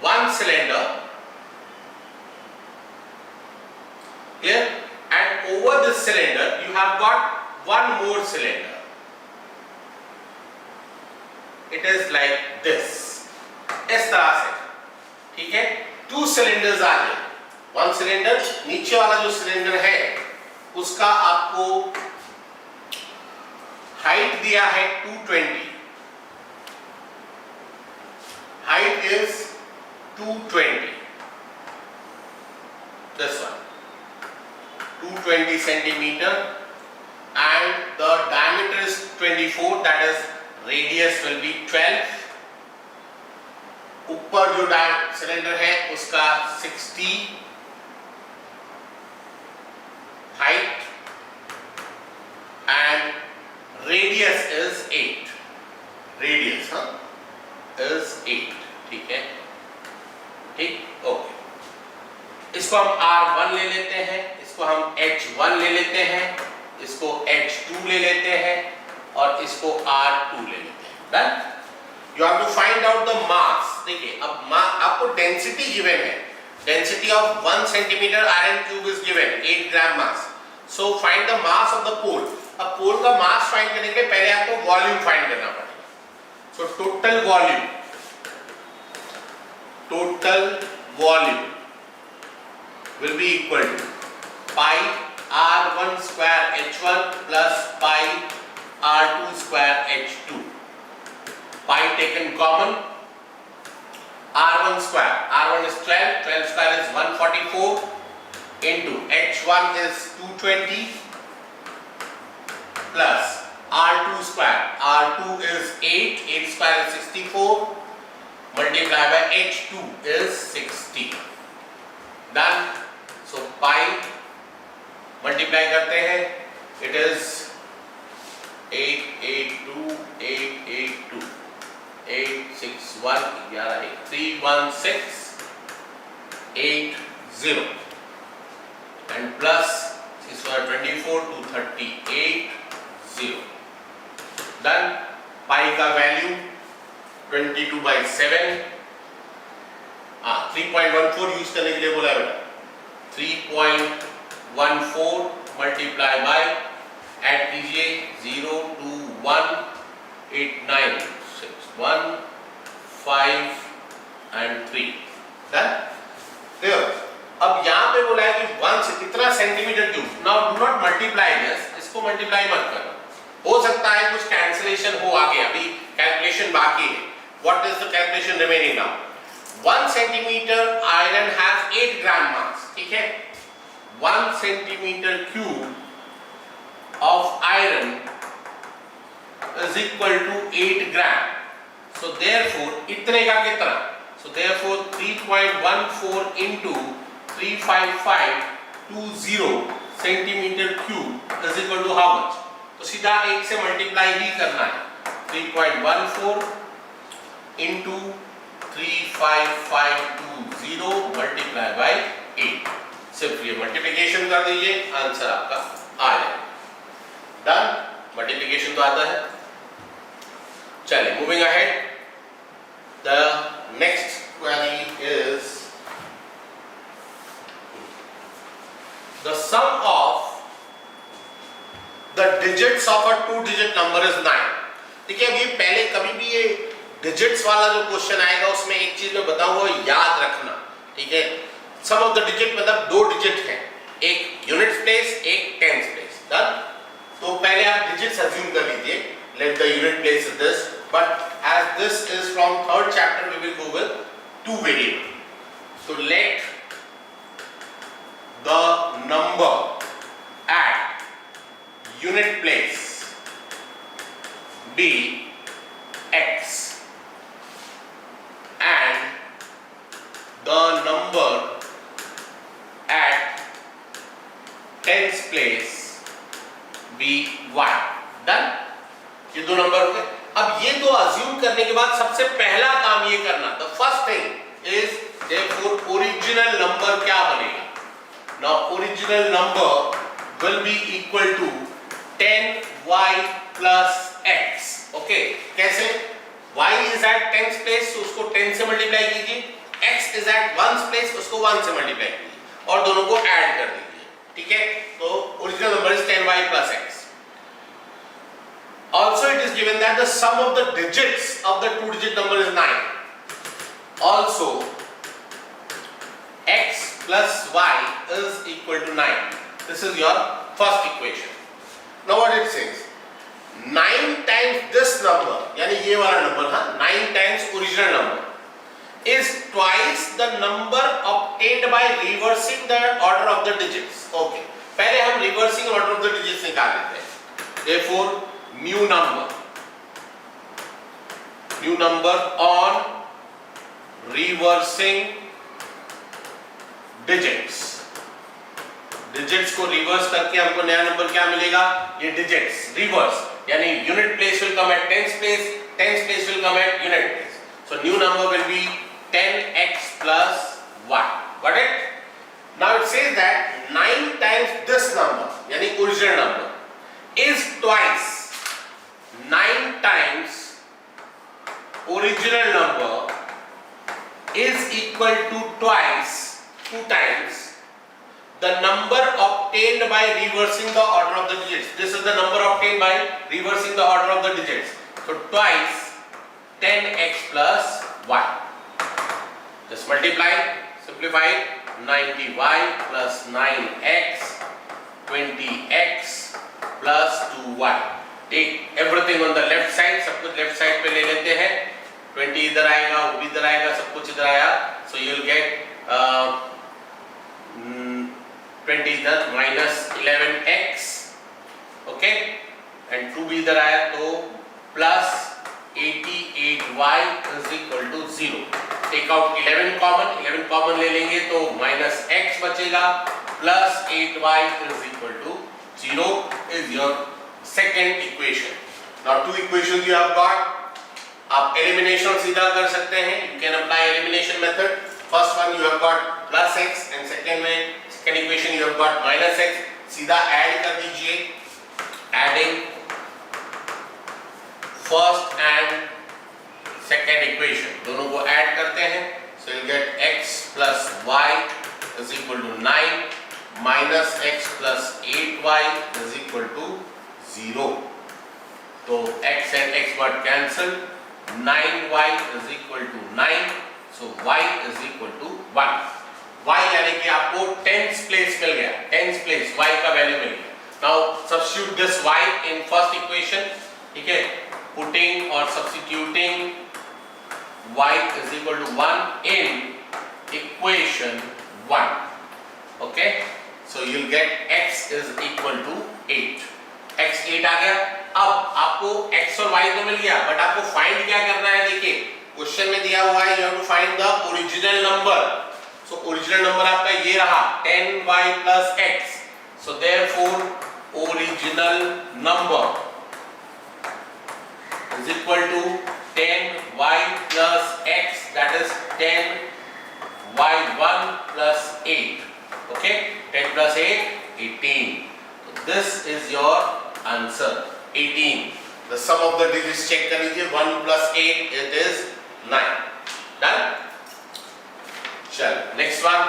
one cylinder, clear, and over this cylinder you have got one more cylinder. It is like this, इस तरह से, ठीक है. टू सिलेंडर्स आ गए. वन सिलेंडर, नीचे वाला जो सिलेंडर है उसका आपको हाइट दिया है 220, height is 220, this one 220 centimeter and the diameter is 24, that is radius will be 12. ऊपर जो सिलेंडर है उसका 60 height and radius is 8. Radius is 8. ठीक है, ठीक, ओके. इसको हम R1 ले लेते हैं, इसको हम H1 ले लेते हैं, इसको H2 ले लेते हैं और इसको R2 ले लेते हैं। Done. You have to find out the mass. देखिए अब आपको डेंसिटी गिवन है, density of 1 centimetre iron cube is given 8 gram mass. So find the mass of the pole. अब पोल का मास फाइंड करने के लिए पहले आपको वॉल्यूम फाइंड करना पड़ेगा। So total volume will be equal to pi r1 square h1 plus pi r2 square h2. Pi taken common, r1 square, r1 is 12, 12 square is 144 into h1 is 220 plus r2 square, r2 is 8, 8 square is 64 multiplied by h2 is 60. Done. So pi multiply करते हैं, it is 882 882 861 316 80 and plus 624 238 0. Done. Pi का value 22/7 3.14 use करने के लिए बोला है बेटा। 3.14 multiply by add कीजिए 0 2 1 8 9 6 1 5 and 3। डन। देखो अब यहाँ पे बोला है कि 1 से कितना centimetre cube. Now do not multiply this, इसको मल्टीप्लाई मत करो। हो सकता है कुछ कैंसिलेशन हो आगे, अभी कैलकुलेशन बाकी है। What is the calculation remaining now? 1 centimeter iron has 8 gram mass, ठीक है। 1 centimeter cube of iron is equal to 8 gram. So therefore इतने का कितना? So therefore 3.14 into 35520 centimeter cube is equal to how much? तो सीधा 1 से multiply ही करना है। 3.14 into 35520 मल्टीप्लाई बाय 8। सिर्फ ये मल्टीप्लिकेशन कर दीजिए, आंसर आपका आ जाएगा। डन। मल्टीप्लिकेशन तो आता है। चलिए moving ahead, the next query is the sum of the digits of a 2-digit number is 9। देखिए अभी पहले कभी भी ये डिजिट्स वाला जो क्वेश्चन आएगा उसमें एक चीज मैं बताऊंगा, याद रखना, ठीक है। सम ऑफ द डिजिट मतलब 2 डिजिट है, एक यूनिट प्लेस एक टेंस प्लेस। डन। तो पहले आप डिजिट्स अज्यूम कर लीजिए, let the unit place is this, but as this is from 3rd chapter we will go with 2 variable. So let the number at unit place be x and the number at tens place be y. Done? ये दो number हो गए। अब ये दो assume करने के बाद सबसे पहला काम ये करना, the first thing is therefore original number क्या बनेगा? Now original number will be equal to 10y plus x. Okay? कैसे? y is at tens place, so उसको 10 से मल्टीप्लाई कीजिए, x is at ones place, उसको 1 से मल्टीप्लाई कीजिए और दोनों को ऐड कर दीजिए, ठीक है। तो original number is 10y plus x. Also it is given that the sum of the digits of the 2-digit number is 9. Also x plus y is equal to 9. This is your first equation. Now what it says? 9 times this number, यानी ये वाला number, हाँ, 9 times original number is twice the number obtained by reversing the order of the digits. Okay, पहले हम reversing order of the digits निकाल लेते हैं। Therefore new number on reversing digits को रिवर्स करके हमको नया नंबर क्या मिलेगा? ये digits रिवर्स, यानी unit place will come at tens place will come at unit place. So new number will be 10x plus y. Got it? Now it says that 9 times this number, यानी original number, is twice the number obtained by reversing the order of the digits. This is the number obtained by reversing the order of the digits. So twice 10x plus 1. Just multiply, simplify. 90y plus 9x 20x plus 2y. Take everything on the left side. सब कुछ left side पे ले लेते हैं. 20 इधर आएगा, वो भी इधर आएगा, सब कुछ इधर आया. So you will get 20 इधर minus 11x, okay, and 2 भी इधर आया तो plus 88y is equal to 0. Take out 11 common ले लेंगे तो minus x बचेगा plus 8y is equal to 0 is your second equation. Now two equations you have got. आप elimination सीधा कर सकते हैं. You can apply elimination method. First one you have got plus x and second equation you have got minus x. सीधा add कर दीजिए. Adding first and second equation दोनों को add करते हैं. So you get x plus y is equal to 9 minus x plus 8y is equal to 0. तो x and x got cancelled. 9y is equal to 9. So y is equal to 1. y यानी कि आपको tens place मिल गया. tens place y का value मिल गया. Now substitute this y in first equation. ठीक है, putting or substituting y is equal to 1 in equation 1. Okay, so you'll get x is equal to 8. x 8 आ गया. अब आपको x और y तो मिल गया, बट आपको फाइंड क्या करना है. देखिए क्वेश्चन में दिया हुआ है you have to find the original number. So original number आपका ये रहा 10y plus x. So therefore original number is equal to 10y plus x, that is 10y1 plus 8. Okay, 10 plus 8, 18. So this is your answer, 18. The sum of the digits check कर लीजिए. 1 plus 8, it is 9. Done? चल next one.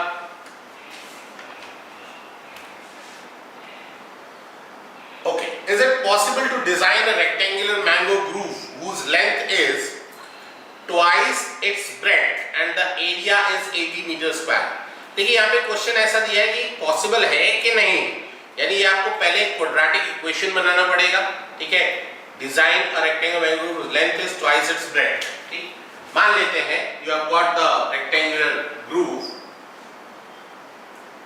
Okay, is it possible to design a rectangular mango groove whose length is twice its breadth and the area is 80 meter square? देखिए यहाँ पे question ऐसा दिया है कि पॉसिबल है कि नहीं. यानी ये आपको पहले क्वाड्रेटिक इक्वेशन बनाना पड़ेगा. ठीक है, design a rectangular mango whose length is twice its breadth. ठीक, मान लेते हैं you have got the rectangular groove,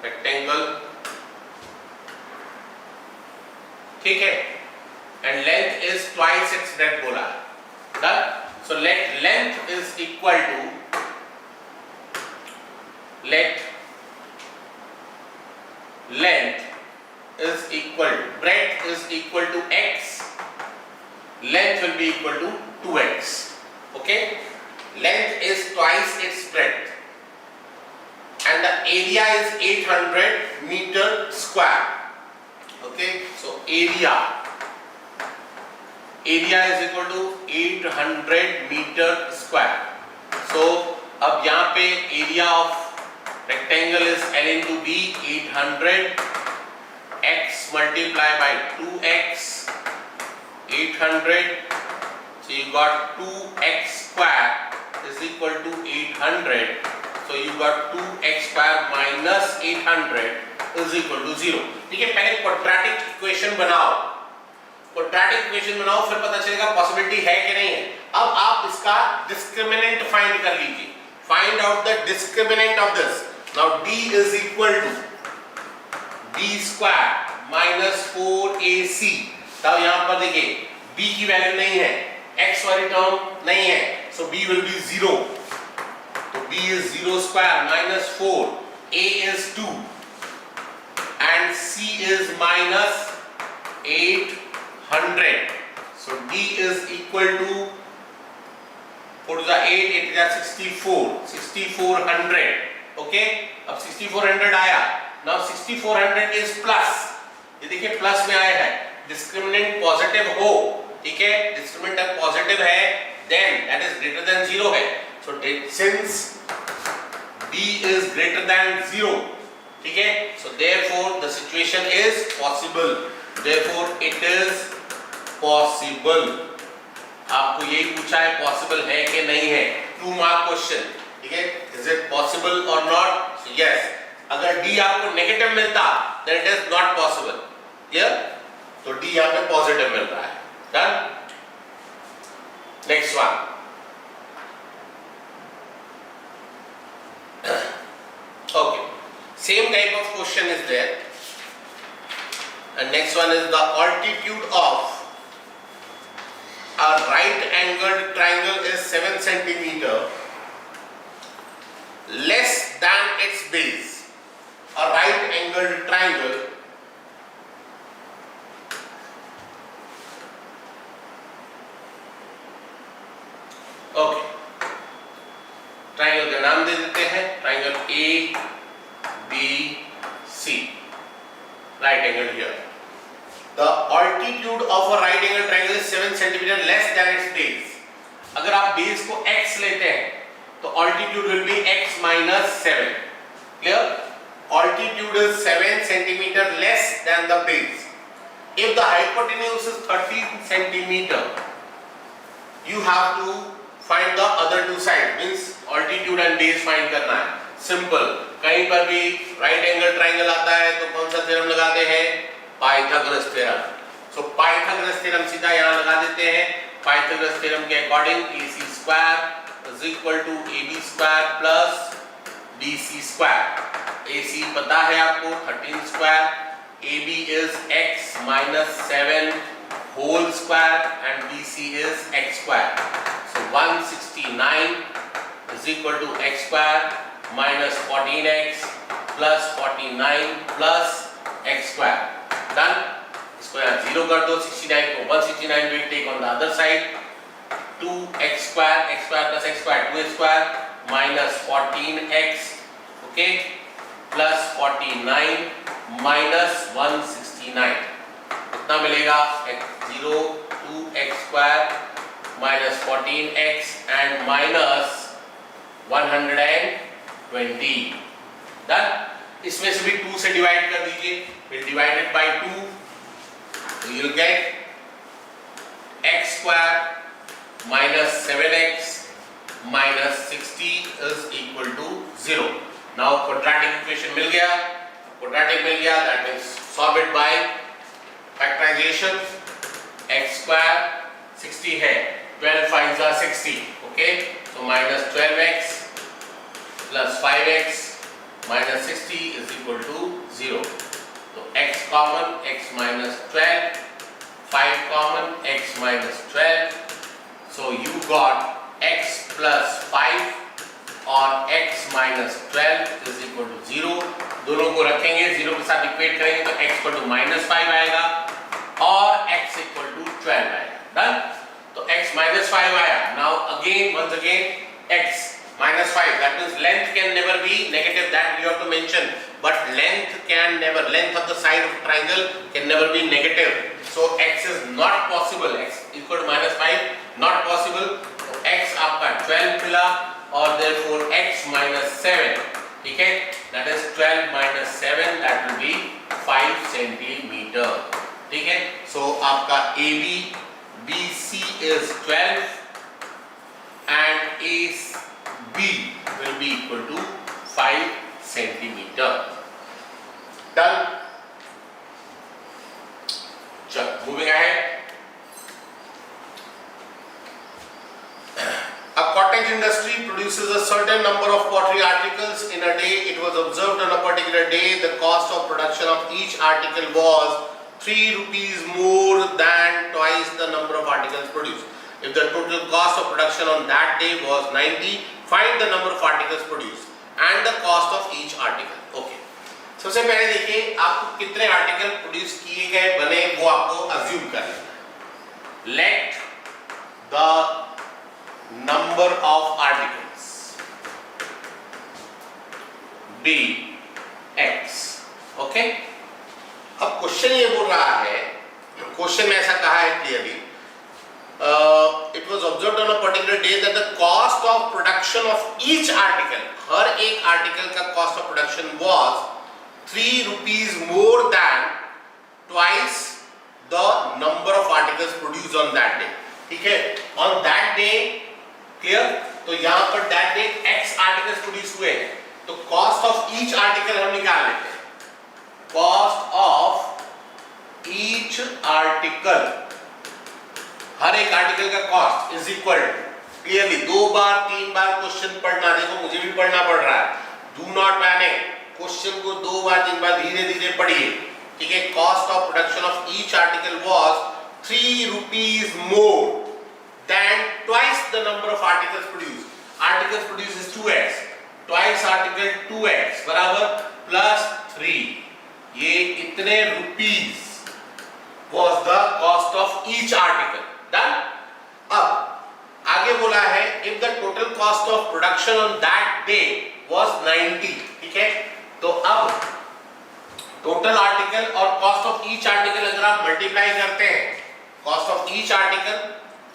rectangle, ठीक है, and length is twice its breadth बोला. Done? So let length is equal to breadth is equal to x, length will be equal to 2x. Okay, length is twice its breadth and the area is 800 meter square. Okay, so area is equal to 800 meter square. So अब यहाँ पे area of rectangle is L into B, 800, x multiplied by 2x, 800. So you got 2x square is equal to 800. So you got 2x square minus 800 is equal to 0. ठीक है, पहले quadratic equation बनाओ. Quadratic equation बनाओ, फिर पता चलेगा possibility है कि नहीं है. अब आप इसका डिस्क्रिमिनेंट फाइंड कर लीजिए. Find out the discriminant of this. Now d is equal to b square minus 4ac. तब यहाँ पर देखिए b की वैल्यू नहीं है, x वाली टर्म नहीं है, so b will be 0. तो b is 0 square minus 4, a is 2 and c is minus 800. So d is equal to 4 to the 8, 8 to the 64, 6400. Okay, अब 6400 आया. Now 6400 is plus. ये देखिए प्लस में आया है. डिस्क्रिमिनेंट पॉजिटिव हो, ठीक है, डिस्क्रिमिनेंट पॉजिटिव है, then that is greater than 0 है. So since b is greater than 0, ठीक है, so therefore the situation is possible, therefore it is possible. आपको यही पूछा है possible है कि नहीं है, 2 मार्क क्वेश्चन, ठीक है, is it possible or not? So yes, अगर D आपको नेगेटिव मिलता then it is not possible, clear? तो D यहाँ पे पॉजिटिव मिल रहा है, done? Next one. Okay, same type of question is there, and next one is the altitude of a right angled triangle is 7 centimeter less than its base. A right angled triangle okay, triangle का नाम दे देते हैं, triangle A B C, right angle here. The altitude of a right angle triangle is 7 centimetre less than its base. अगर आप base को x लेते हैं तो altitude will be x minus 7. Clear? Altitude is 7 centimetre less than the base. If the hypotenuse is 13 centimetre, you have to find the other two sides, means altitude and base find करना है. Simple, कहीं पर भी right angle triangle आता है तो कौन सा थ्योरम लगाते हैं? Pythagoras theorem. So Pythagoras theorem सीधा यहाँ लगा देते हैं. पाइथागोरस थ्योरम के according AC square is equal to AB square plus BC square. AC पता है आपको 13 square, AB is x minus 7 whole square and BC is x square. So 169 is equal to x square minus 14x plus 49 plus x square. Done? इसको यहाँ 0 कर दो. 69 को 169 will take on the other side. 2x square plus x square 2x square minus 14x, okay, plus 49 minus 169. कितना मिलेगा? x0 2x square minus 14x and minus 120. Done? इसमें से भी 2 से डिवाइड कर दीजिए. फिर divided by 2, so you will get x square minus 7x minus 60 is equal to 0. Now quadratic equation मिल गया. Quadratic मिल गया, that means solve it by factorization. X square 60 है, 12 5s are 60, okay, so minus 12x plus 5x minus 60 is equal to 0. So x common, x minus 12, 5 common, x minus 12. So you got x plus 5 और x minus 12 is equal to 0. दोनों को रखेंगे, 0 के साथ equate करेंगे तो x equal to minus 5 आएगा और x equal to 12 आएगा. Done? तो x minus 5 आया. Now again, once again, x minus 5. That means length can never be negative. That we have to mention. But length of the side of triangle can never be negative. So x is not possible. X equal to minus 5, not possible. So x आपका 12 मिला और therefore x minus 7. ठीक है? That is 12 minus 7. That will be 5 centimeter. ठीक है? So आपका AB BC is 12 and AB will be equal to 5 centimeter. Done? Chalo, moving ahead. A cottage industry produces a certain number of pottery articles in a day. It was observed on a particular day the cost of production of each article was 3 rupees more than twice the number of articles produced. If the total cost of production on that day was 90, find the number of articles produced and the cost of each article. Okay. सबसे पहले देखिए आपको कितने article produce किए गए बने वो आपको अज्यूम करना है. Let the number of articles be x. Okay. अब क्वेश्चन ये बोल रहा है, क्वेश्चन में ऐसा कहा है clearly, it was observed on a particular day that the cost of production of each article, हर एक आर्टिकल का cost of production was 3 rupees more than twice the number of articles produced on that day. ठीक है, on that day, clear? तो यहाँ पर that day x articles produce हुए हैं, तो cost of each article हम निकाल लेते हैं. Cost of each article, हर एक आर्टिकल का cost is equal to, clearly 2 बार 3 बार क्वेश्चन पढ़ना, देखो मुझे भी पढ़ना पड़ रहा है, डू नॉट पैनिक, क्वेश्चन को 2 बार 3 बार धीरे धीरे पढ़िए, ठीक है. Cost of production of each article was 3 rupees more than twice the number of articles produced. Articles produced is 2x, twice article 2x बराबर प्लस 3, ये इतने rupees was the cost of each article. Done? अब आगे बोला है if the total cost of production on that day was 90, ठीक है. तो अब total article और cost of each article अगर आप मल्टीप्लाई करते हैं, cost of each article,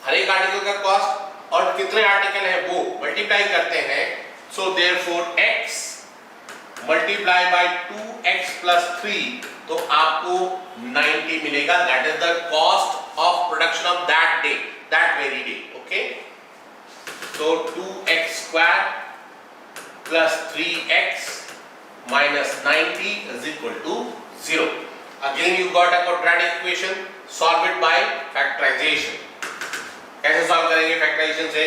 हर एक आर्टिकल का कॉस्ट और कितने आर्टिकल है वो मल्टीप्लाई करते हैं, so therefore x multiply by 2x plus 3, तो आपको 90 मिलेगा. That is the cost of production of that day, that very day. Okay, so 2x square plus 3x minus 90 is equal to 0. Again you got a quadratic equation, solve it by factorization. कैसे solve करेंगे factorisation से?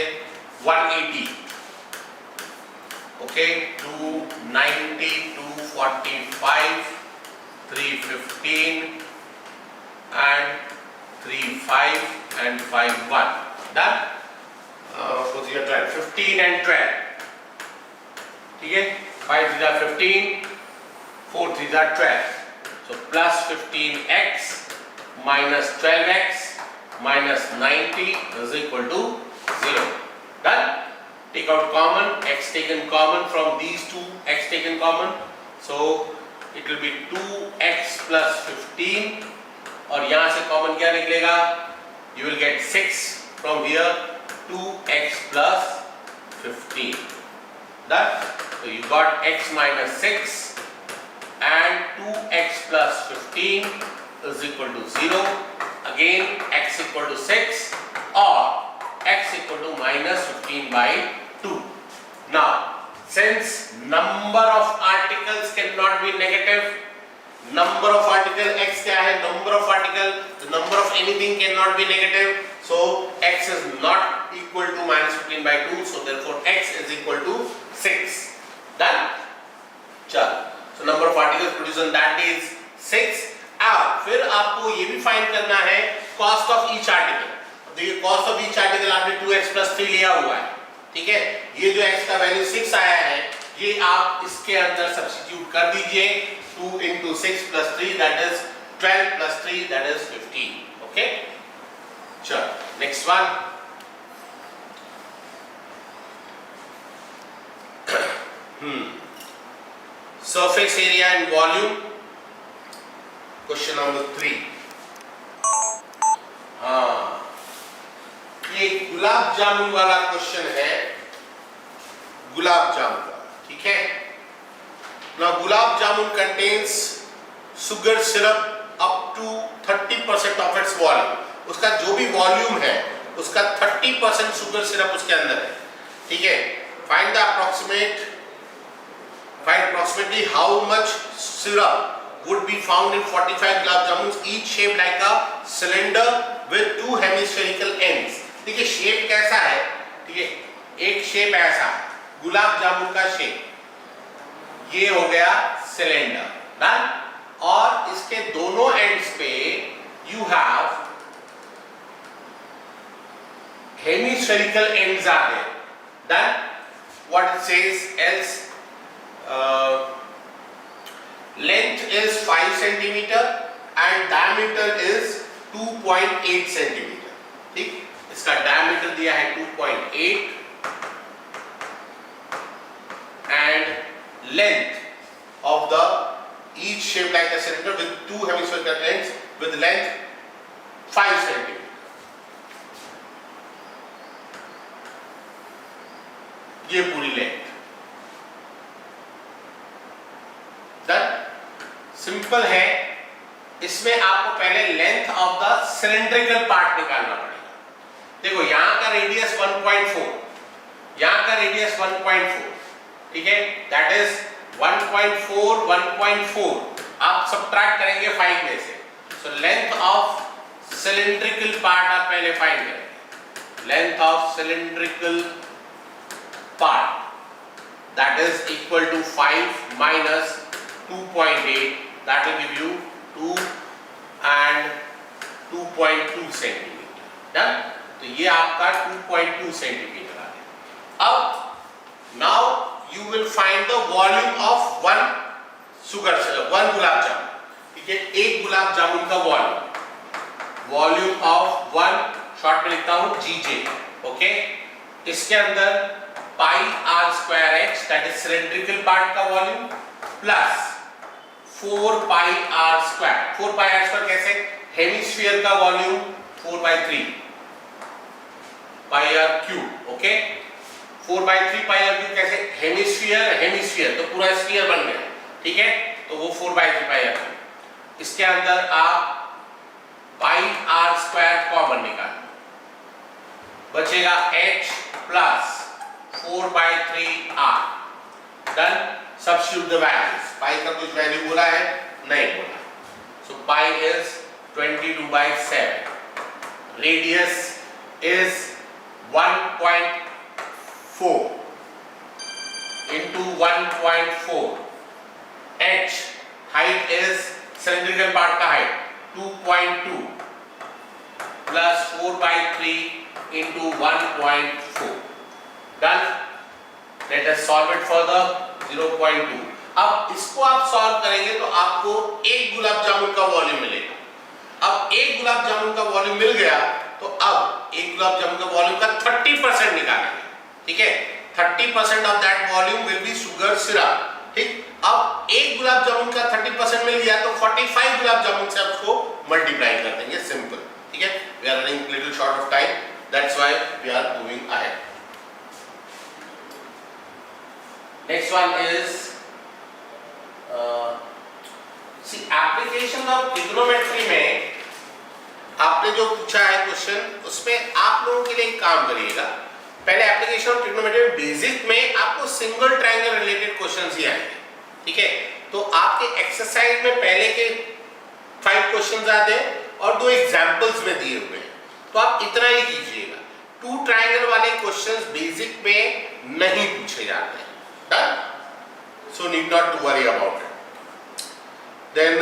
180, okay, 290, 245, 315 and 35 and 51. Done? 12, 15 and 12. ठीक है, 5 3 are 15, 4 3 are 12. So plus 15x minus 12x minus 90 is equal to 0. Done? Take out common, x taken common from these two, x taken common. So it will be 2x plus 15 और यहाँ से common क्या निकलेगा? You will get 6 from here, 2x plus 15. That, so you got x minus 6 and 2x plus 15 is equal to 0. Again x equal to 6 or x equal to minus 15 by 2. Now since number of articles cannot be negative, number of article x क्या है? Number of article, the number of anything cannot be negative, so x is not equal to minus 15 by 2, so therefore x is equal to 6. Done? चल, so number of articles produced on that day is 6. अब फिर आपको ये भी find करना है cost of each article. देखिए cost of each article आपने 2x plus 3 लिया हुआ है, ठीक है. ये जो x का वैल्यू 6 आया है, ये आप इसके अंदर सब्स्टिट्यूट कर दीजिए. 2 into 6 plus 3, that is 12 plus 3, that is 15. Okay? Sure. Next one. Surface area and volume. Question number 3. हाँ, ये गुलाब जामुन वाला क्वेश्चन है, गुलाब जामुन वाला, ठीक है. Now gulab jamun contains sugar syrup up to 30% of its volume. उसका जो भी वॉल्यूम है उसका 30% शुगर सिरप उसके अंदर है, ठीक है. Find approximately how much syrup would be found in 45 gulab jamuns, each shaped like a cylinder with 2 hemispherical ends. ठीक है, शेप कैसा है? ठीक है, एक शेप ऐसा गुलाब जामुन का शेप, ये हो गया सिलेंडर. डन? और इसके दोनों एंड्स पे you have hemispherical ends are there. Done? What it says else, length is 5 centimetre and diameter is 2.8 centimetre. ठीक, इसका डायमीटर दिया है 2.8 and length of the each shaped like a cylinder with 2 hemispherical ends with length 5 centimeter. ये पूरी length. Done? है, इसमें आपको पहले length of the cylindrical part निकालना पड़ेगा। देखो यहां का रेडियस 1.4, यहां का रेडियस 1.4, ठीक है, दैट इज 1.4 1.4, आप सब्ट्रैक्ट करेंगे 5 में से, so length of cylindrical part आप पहले फाइंड करेंगे। Length of cylindrical part that is equal to 5 minus 2.8, that will give you 2 and 2.2 centimetre. Done, तो ये आपका 2.2 सेंटीमीटर आ गया। अब now you will find the volume of one gulab jamun, ठीक है, एक गुलाब जामुन का वॉल्यूम ऑफ वन, शॉर्ट में लिखता हूं GJ, ओके। इसके अंदर pi R square X, that is cylindrical part का volume, plus 4 pi R square. 4 pi R square कैसे? हेमिस्फीयर का volume 4/3 pi R cube, okay. 4/3 pi R cube कैसे? Hemisphere तो पूरा स्फीयर बन गया, ठीक है, तो वो 4/3 पाई आर क्यूब। इसके अंदर आप पाई आर स्क्वायर कॉमन निकाल, बचेगा h plus 4/3r। Done, substitute the values. Pi का कुछ वैल्यू बोला है? नहीं बोला, so pi is 22/7, radius is 1.4 into 1.4, h height is cylindrical part का height 2.2 plus 4/3 into 1.4। Done, let us solve it further. 0.2। अब इसको आप सॉल्व करेंगे तो आपको एक गुलाब जामुन का वॉल्यूम मिलेगा। अब एक गुलाब जामुन का वॉल्यूम मिल गया तो अब एक गुलाब जामुन का वॉल्यूम का 30% निकालेंगे, ठीक है। 30% of that volume will be sugar syrup, ठीक। अब एक गुलाब जामुन का 30% मिल गया तो 45 गुलाब जामुन से आपको मल्टीप्लाई कर देंगे, सिंपल, ठीक है। We are running little short of time, that's why we are moving ahead. Next one is C application of trigonometry में आपने जो पूछा है क्वेश्चन, उसमें आप लोगों के लिए एक काम करिएगा। पहले एप्लीकेशन ऑफ ट्रिग्नोमेट्री बेसिक में आपको सिंगल ट्रायंगल रिलेटेड क्वेश्चंस ही आएंगे, ठीक है। तो आपके एक्सरसाइज में पहले के 5 क्वेश्चंस आते हैं और 2 एग्जांपल्स में दिए हुए हैं, तो आप इतना ही कीजिएगा। 2 ट्रायंगल वाले क्वेश्चंस बेसिक में नहीं पूछे जाते हैं। Done, so need not to worry about it. Then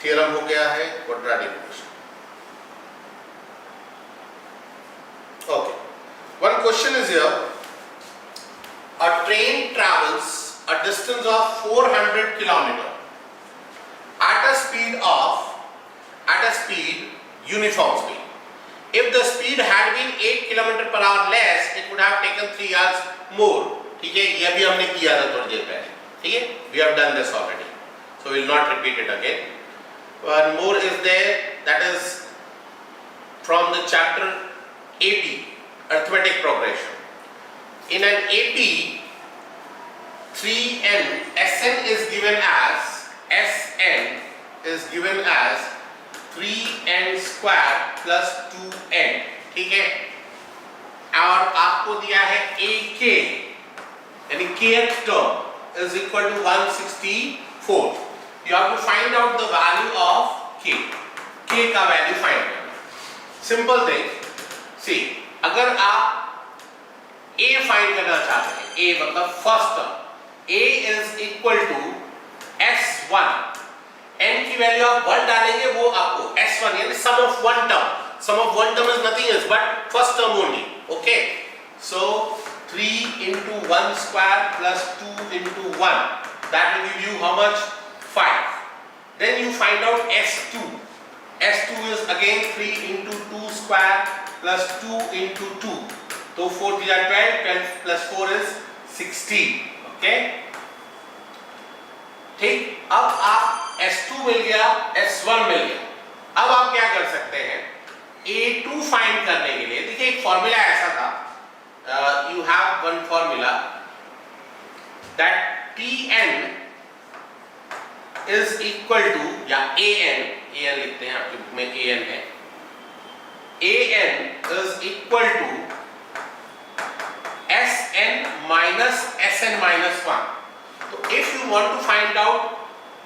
theorem हो गया है, quadratic question, okay. One question is here, a train travels a distance of 400 km at a speed uniform speed. If the speed had been 8 km per hour less, it would have taken 3 hours more. ठीक है, ये भी हमने किया था थोड़ी देर पहले, ठीक है, we have done this already, so we will not repeat it again. One more is there, that is from the chapter AP, Arithmetic progression. In an AP, 3n, Sn is given as 3n square plus 2n, ठीक है। और आपको दिया है AK, यानी kth term is equal to 164. You have to find out the value of k. K का value find करना, simple thing. See, अगर आप a फाइंड करना चाहते हैं, a मतलब first term, a is equal to s1, n की वैल्यू आप 1 डालेंगे, वो आपको s1 यानी sum of one term is nothing else but first term only, okay. So 3 into 1 square plus 2 into 1, that will give you how much? 5. Then you find out s2. s2 is again 3 into 2 square plus 2 into 2, तो 4 3 are 12 plus 4 is 16, okay, ठीक। अब आप s2 मिल गया, s1 मिल गया, अब आप क्या कर सकते हैं, a2 फाइंड करने के लिए, देखिए एक फॉर्मूला ऐसा था, you have one formula that Tn is equal to, या an लिखते हैं, आपकी बुक में an है, an is equal to Sn minus Sn minus 1. So if you want to find out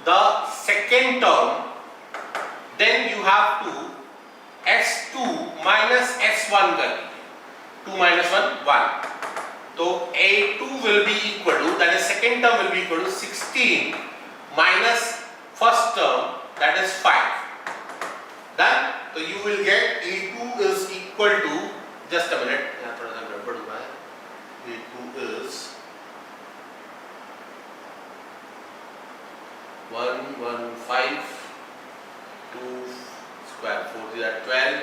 the second term, then you have to S2 minus S1 कर लीजिए. 2 minus 1 1. So A2 will be equal to, that is second term will be equal to 16 minus first term, that is 5. Done. So you will get A2 is equal to, just a minute, यहाँ थोड़ा सा गड़बड़ हुआ है. A2 is 115 2 square 4 is at 12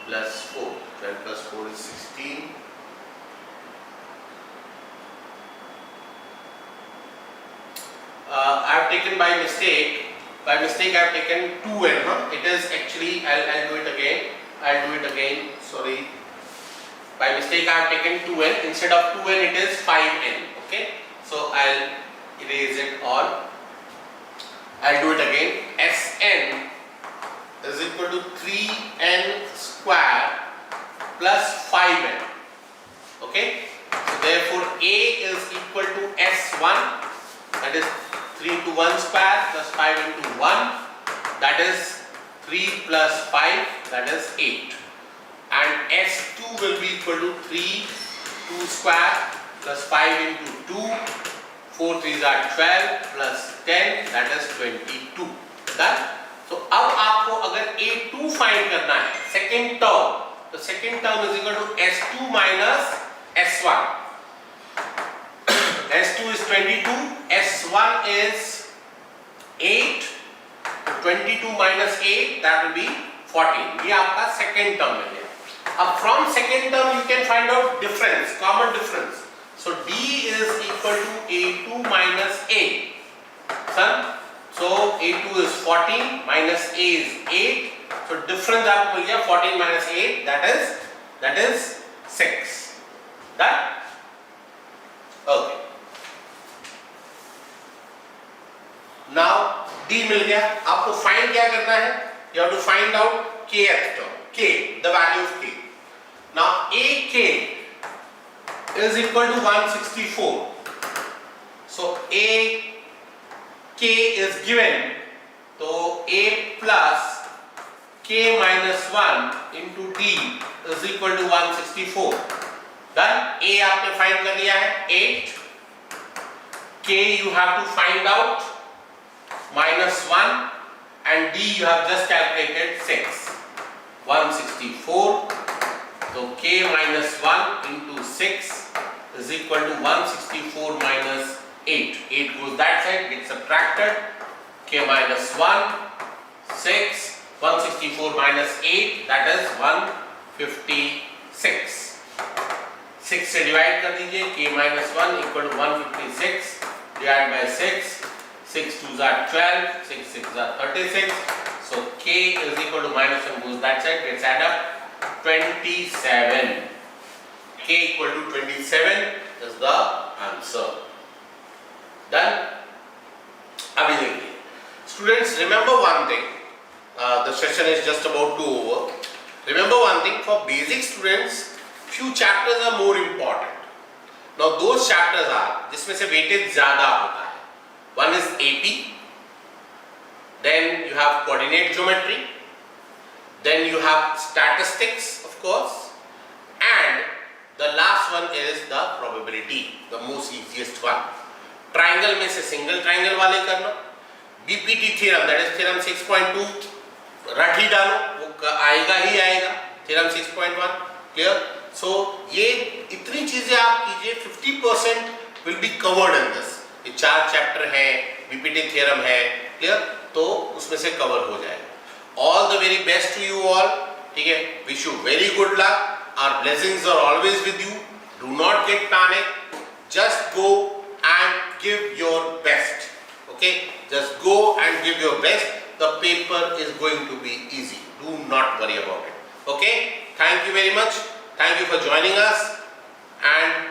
plus 4. 12 plus 4 is 16. I have taken by mistake. By mistake I have taken 2n. It is actually, I'll do it again. Sorry. By mistake I have taken 2n. Instead of 2n it is 5n. Okay. So I'll erase it all. I'll do it again. Sn is equal to 3n square plus 5n. Okay. So therefore A is equal to S1, that is 3 into 1 square plus 5 into 1, that is 3 plus 5, that is 8. And S2 will be equal to 3 2 square plus 5 into 2, 4 3s are 12 plus 10, that is 22. Done. So अब आपको अगर A2 find करना है second term, तो second term is equal to S2 minus S1. S2 is 22, S1 is 8, 22 minus 8, that will be 14. ये आपका second term है. अब from second term you can find out difference, common difference. So D is equal to A2 minus A. Son, so A2 is 14 minus A is 8. So difference आपको मिल गया 14 minus 8, that is 6. Done? Okay. Now D मिल गया. आपको find क्या करना है? You have to find out kth term, k, the value of k. Now AK is equal to 164. So AK is given. So A plus k minus 1 into D is equal to 164. Done. A आपने find कर लिया है 8. K you have to find out minus 1, and D you have just calculated 6. 164. So K minus 1 into 6 is equal to 164 minus 8. 8 goes that side, gets subtracted. K minus 1, 6. 164 minus 8, that is 156. 6 से divide कर दीजिए. K minus 1 equal to 156 divided by 6. 6 2s are 12, 6 6s are 36. So K is equal to minus 1 goes that side, gets add up 27. K equal to 27 is the answer. Done? अभी देखिए students, remember one thing, the session is just about to over. Remember one thing, for basic students few chapters are more important. Now those chapters are जिसमें से weightage ज़्यादा होता है. One is AP, then you have coordinate geometry, then you have statistics of course, and the last one is the probability, the most easiest one. Triangle में से single triangle वाले करना. BPT theorem, that is theorem 6.2, रट ही डालो, वो आएगा ही आएगा. Theorem 6.1, clear? So ये इतनी चीजें आप कीजिए, 50% will be covered in this. ये 4 चैप्टर हैं, BPT theorem है, clear? तो उसमें से कवर हो जाएगा. All the very best to you all. ठीक है? Wish you very good luck. Our blessings are always with you. Do not get panic. Just go and give your best. Okay? Just go and give your best. The paper is going to be easy. Do not worry about it. Okay? Thank you very much. Thank you for joining us, and